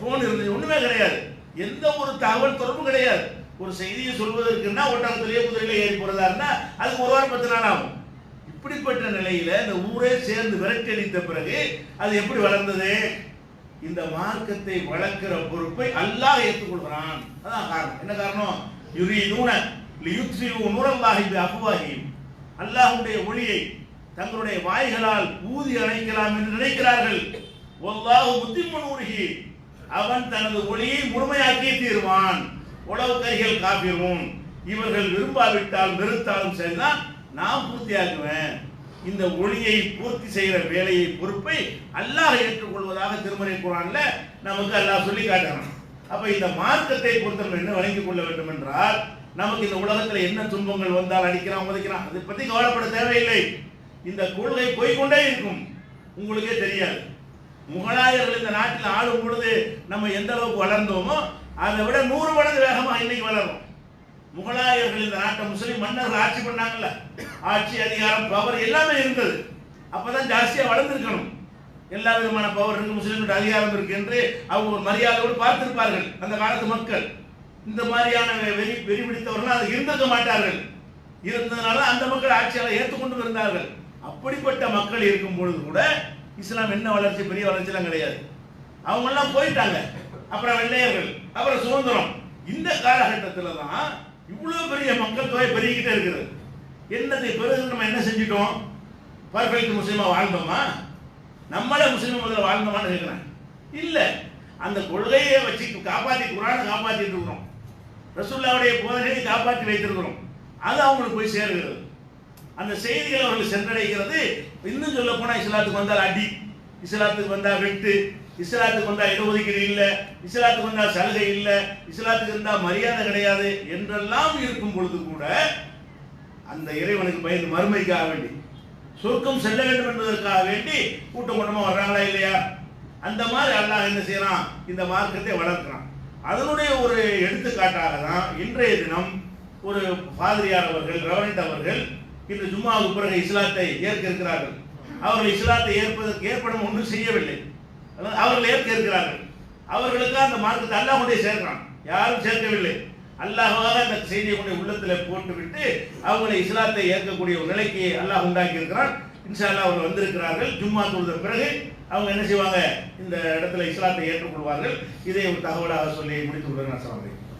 போன் இருந்துச்சு? ஒண்ணுமே கிடையாது. எந்த ஒரு தகவல் தொடர்பும் கிடையாது. ஒரு செய்தியை சொல்வதற்குன்னா ஒட்டகத்திலேயே குதிரையில ஏறி போறதா இருந்தா அதுக்கு 1 வாரம் 10 நாள் ஆகும். இப்படிப்பட்ட நிலையில இந்த ஊரே சேர்ந்து விரட்டடித்த பிறகு அது எப்படி வளர்ந்தது? இந்த மார்க்கத்தை வளர்க்கிற பொறுப்பை அல்லாஹ் ஏற்றுக்கொள்கிறான். அதான் காரணம். என்ன காரணம்? யுரீதுன லியுத்ஃபிஉ நூரல்லாஹி பிஅஃவாஹிஹிம். அல்லாஹ்வுடைய ஒளியை தங்களுடைய வாய்களால் ஊதி அணைக்கலாம் என்று நினைக்கிறார்கள். வல்லாஹு முத்திம்மு நூரிஹி. அவன் தனது ஒளியை முழுமையாக்கி தீர்வான். உலவு கைகள் காபிரும். இவர்கள் விரும்பாவிட்டால் வெறுத்தாலும் சரிதான், நான் பூர்த்தியாக்குவேன். இந்த ஒளியை பூர்த்தி செய்கிற வேலையை பொறுப்பை அல்லாஹ் ஏற்றுக்கொள்வதாக திருமறை குர்ஆன்ல நமக்கு அல்லாஹ் சொல்லி காட்டுறான். அப்ப இந்த மார்க்கத்தை பொறுத்தவரை என்ன வழங்கிக் கொள்ள வேண்டும் என்றால், நமக்கு இந்த உலகத்தில் என்ன துன்பங்கள் வந்தால் அடிக்கிறான் உதைக்கிறான் அதை பத்தி கவலைப்பட தேவையில்லை. இந்த கொள்கை போய்கொண்டே இருக்கும். உங்களுக்கே தெரியாது, முகலாயர்கள் இந்த நாட்டில் ஆளும் பொழுது நம்ம எந்த அளவுக்கு வளர்ந்தோமோ அதை விட 100 மடங்கு வேகமாக இன்னைக்கு வளரும். முகலாயர்கள் இந்த நாட்டை முஸ்லிம் மன்னர்கள் ஆட்சி பண்ணாங்கல்ல, ஆட்சி அதிகாரம் பவர் எல்லாமே இருந்தது. அப்பதான் ஜாஸ்தியா வளர்ந்துருக்கணும். எல்லா விதமான பவர் இருக்கு, முஸ்லிம்கிட்ட அதிகாரம் இருக்கு என்று அவங்க ஒரு மரியாதையோடு பார்த்திருப்பார்கள் அந்த காலத்து மக்கள். இந்த மாதிரியான வெறி பிடித்தவர்கள் அது இருந்திருக்க மாட்டார்கள். இருந்ததுனால அந்த மக்கள் ஆட்சியாளர் ஏற்றுக்கொண்டு இருந்தார்கள். அப்படிப்பட்ட மக்கள் இருக்கும் பொழுது கூட இஸ்லாம் என்ன வளர்ச்சி, பெரிய வளர்ச்சிலாம் கிடையாது. அவங்க எல்லாம் போயிட்டாங்க. அப்புறம் வெள்ளையர்கள், அப்புறம் சுதந்திரம். இந்த காலகட்டத்தில் தான் இவ்வளவு பெரிய மக்கள் தொகை பெருகிக்கிட்டே இருக்கிறது. என்னதை பிறகு நம்ம என்ன செஞ்சிட்டோம்? பர்ஃபெக்ட் முஸ்லீமா வாழ்ந்தோமா? நம்மளே முஸ்லீம் முதல்ல வாழ்ந்தோமான்னு கேட்கிறேன். இல்ல, அந்த கொள்கையை வச்சு காப்பாற்றி குர்ஆனை காப்பாற்றிட்டு இருக்கிறோம், ரசூலுல்லாஹ்வுடைய போதனையை காப்பாற்றி வைத்திருக்கிறோம். அது அவங்களுக்கு போய் சேருகிறது. அந்த செய்திகள் அவர்கள் சென்றடைகிறது. இன்னும் சொல்ல போனா இஸ்லாத்துக்கு வந்தால் அடி, இஸ்லாத்துக்கு வந்தா வெட்டு, இஸ்லாத்துக்கு வந்தா இடஒதுக்கீடு இல்லை, இஸ்லாத்துக்கு வந்தா சலுகை இல்லை, இஸ்லாத்துக்கு இருந்தா மரியாதை கிடையாது என்றெல்லாம் இருக்கும் பொழுது கூட அந்த இறைவனுக்கு பயந்து மறுமைக்காக வேண்டி, சொர்க்கம் செல்ல வேண்டும் என்பதற்காக வேண்டி கூட்டம் கூட்டமா வர்றாங்களா இல்லையா? அந்த மாதிரி அல்லாஹ் என்ன செய்யறான்? இந்த மார்க்கத்தை வளர்க்கிறான். அதனுடைய ஒரு எடுத்துக்காட்டாக தான் இன்றைய தினம் ஒரு பாதிரியார் அவர்கள், ரெவரண்ட் அவர்கள் இன்று ஜும்மாவுக்கு பிறகு இஸ்லாத்தை ஏற்க இருக்கிறார்கள். அவர்கள் இஸ்லாத்தை ஏற்பதற்கு ஏற்படும் ஒன்றும் செய்யவில்லை, அவர்கள் ஏற்க இருக்கிறார்கள். அவர்களுக்கு அந்த மார்க்கத்தை அல்லாஹ் கொண்டே சேர்க்கிறான், யாரும் சேர்க்கவில்லை. அல்லாஹ்வாக அந்த செய்தியை கொண்டு உள்ளத்தில் போட்டுவிட்டு அவங்களை இஸ்லாத்தை ஏற்கக்கூடிய ஒரு நிலைக்கு அல்லாஹ் உண்டாக்கி இருக்கிறான். இன்ஷா அல்லாஹ் அவர்கள் வந்திருக்கிறார்கள். ஜும்மா தொழுத பிறகு அவங்க என்ன செய்வாங்க? இந்த இடத்துல இஸ்லாத்தை ஏற்றுக்கொள்வார்கள். இதை ஒரு தகவலாக சொல்லி முடித்து கொள்கிறேன். அஸ்ஸலாமு அலைக்கும்.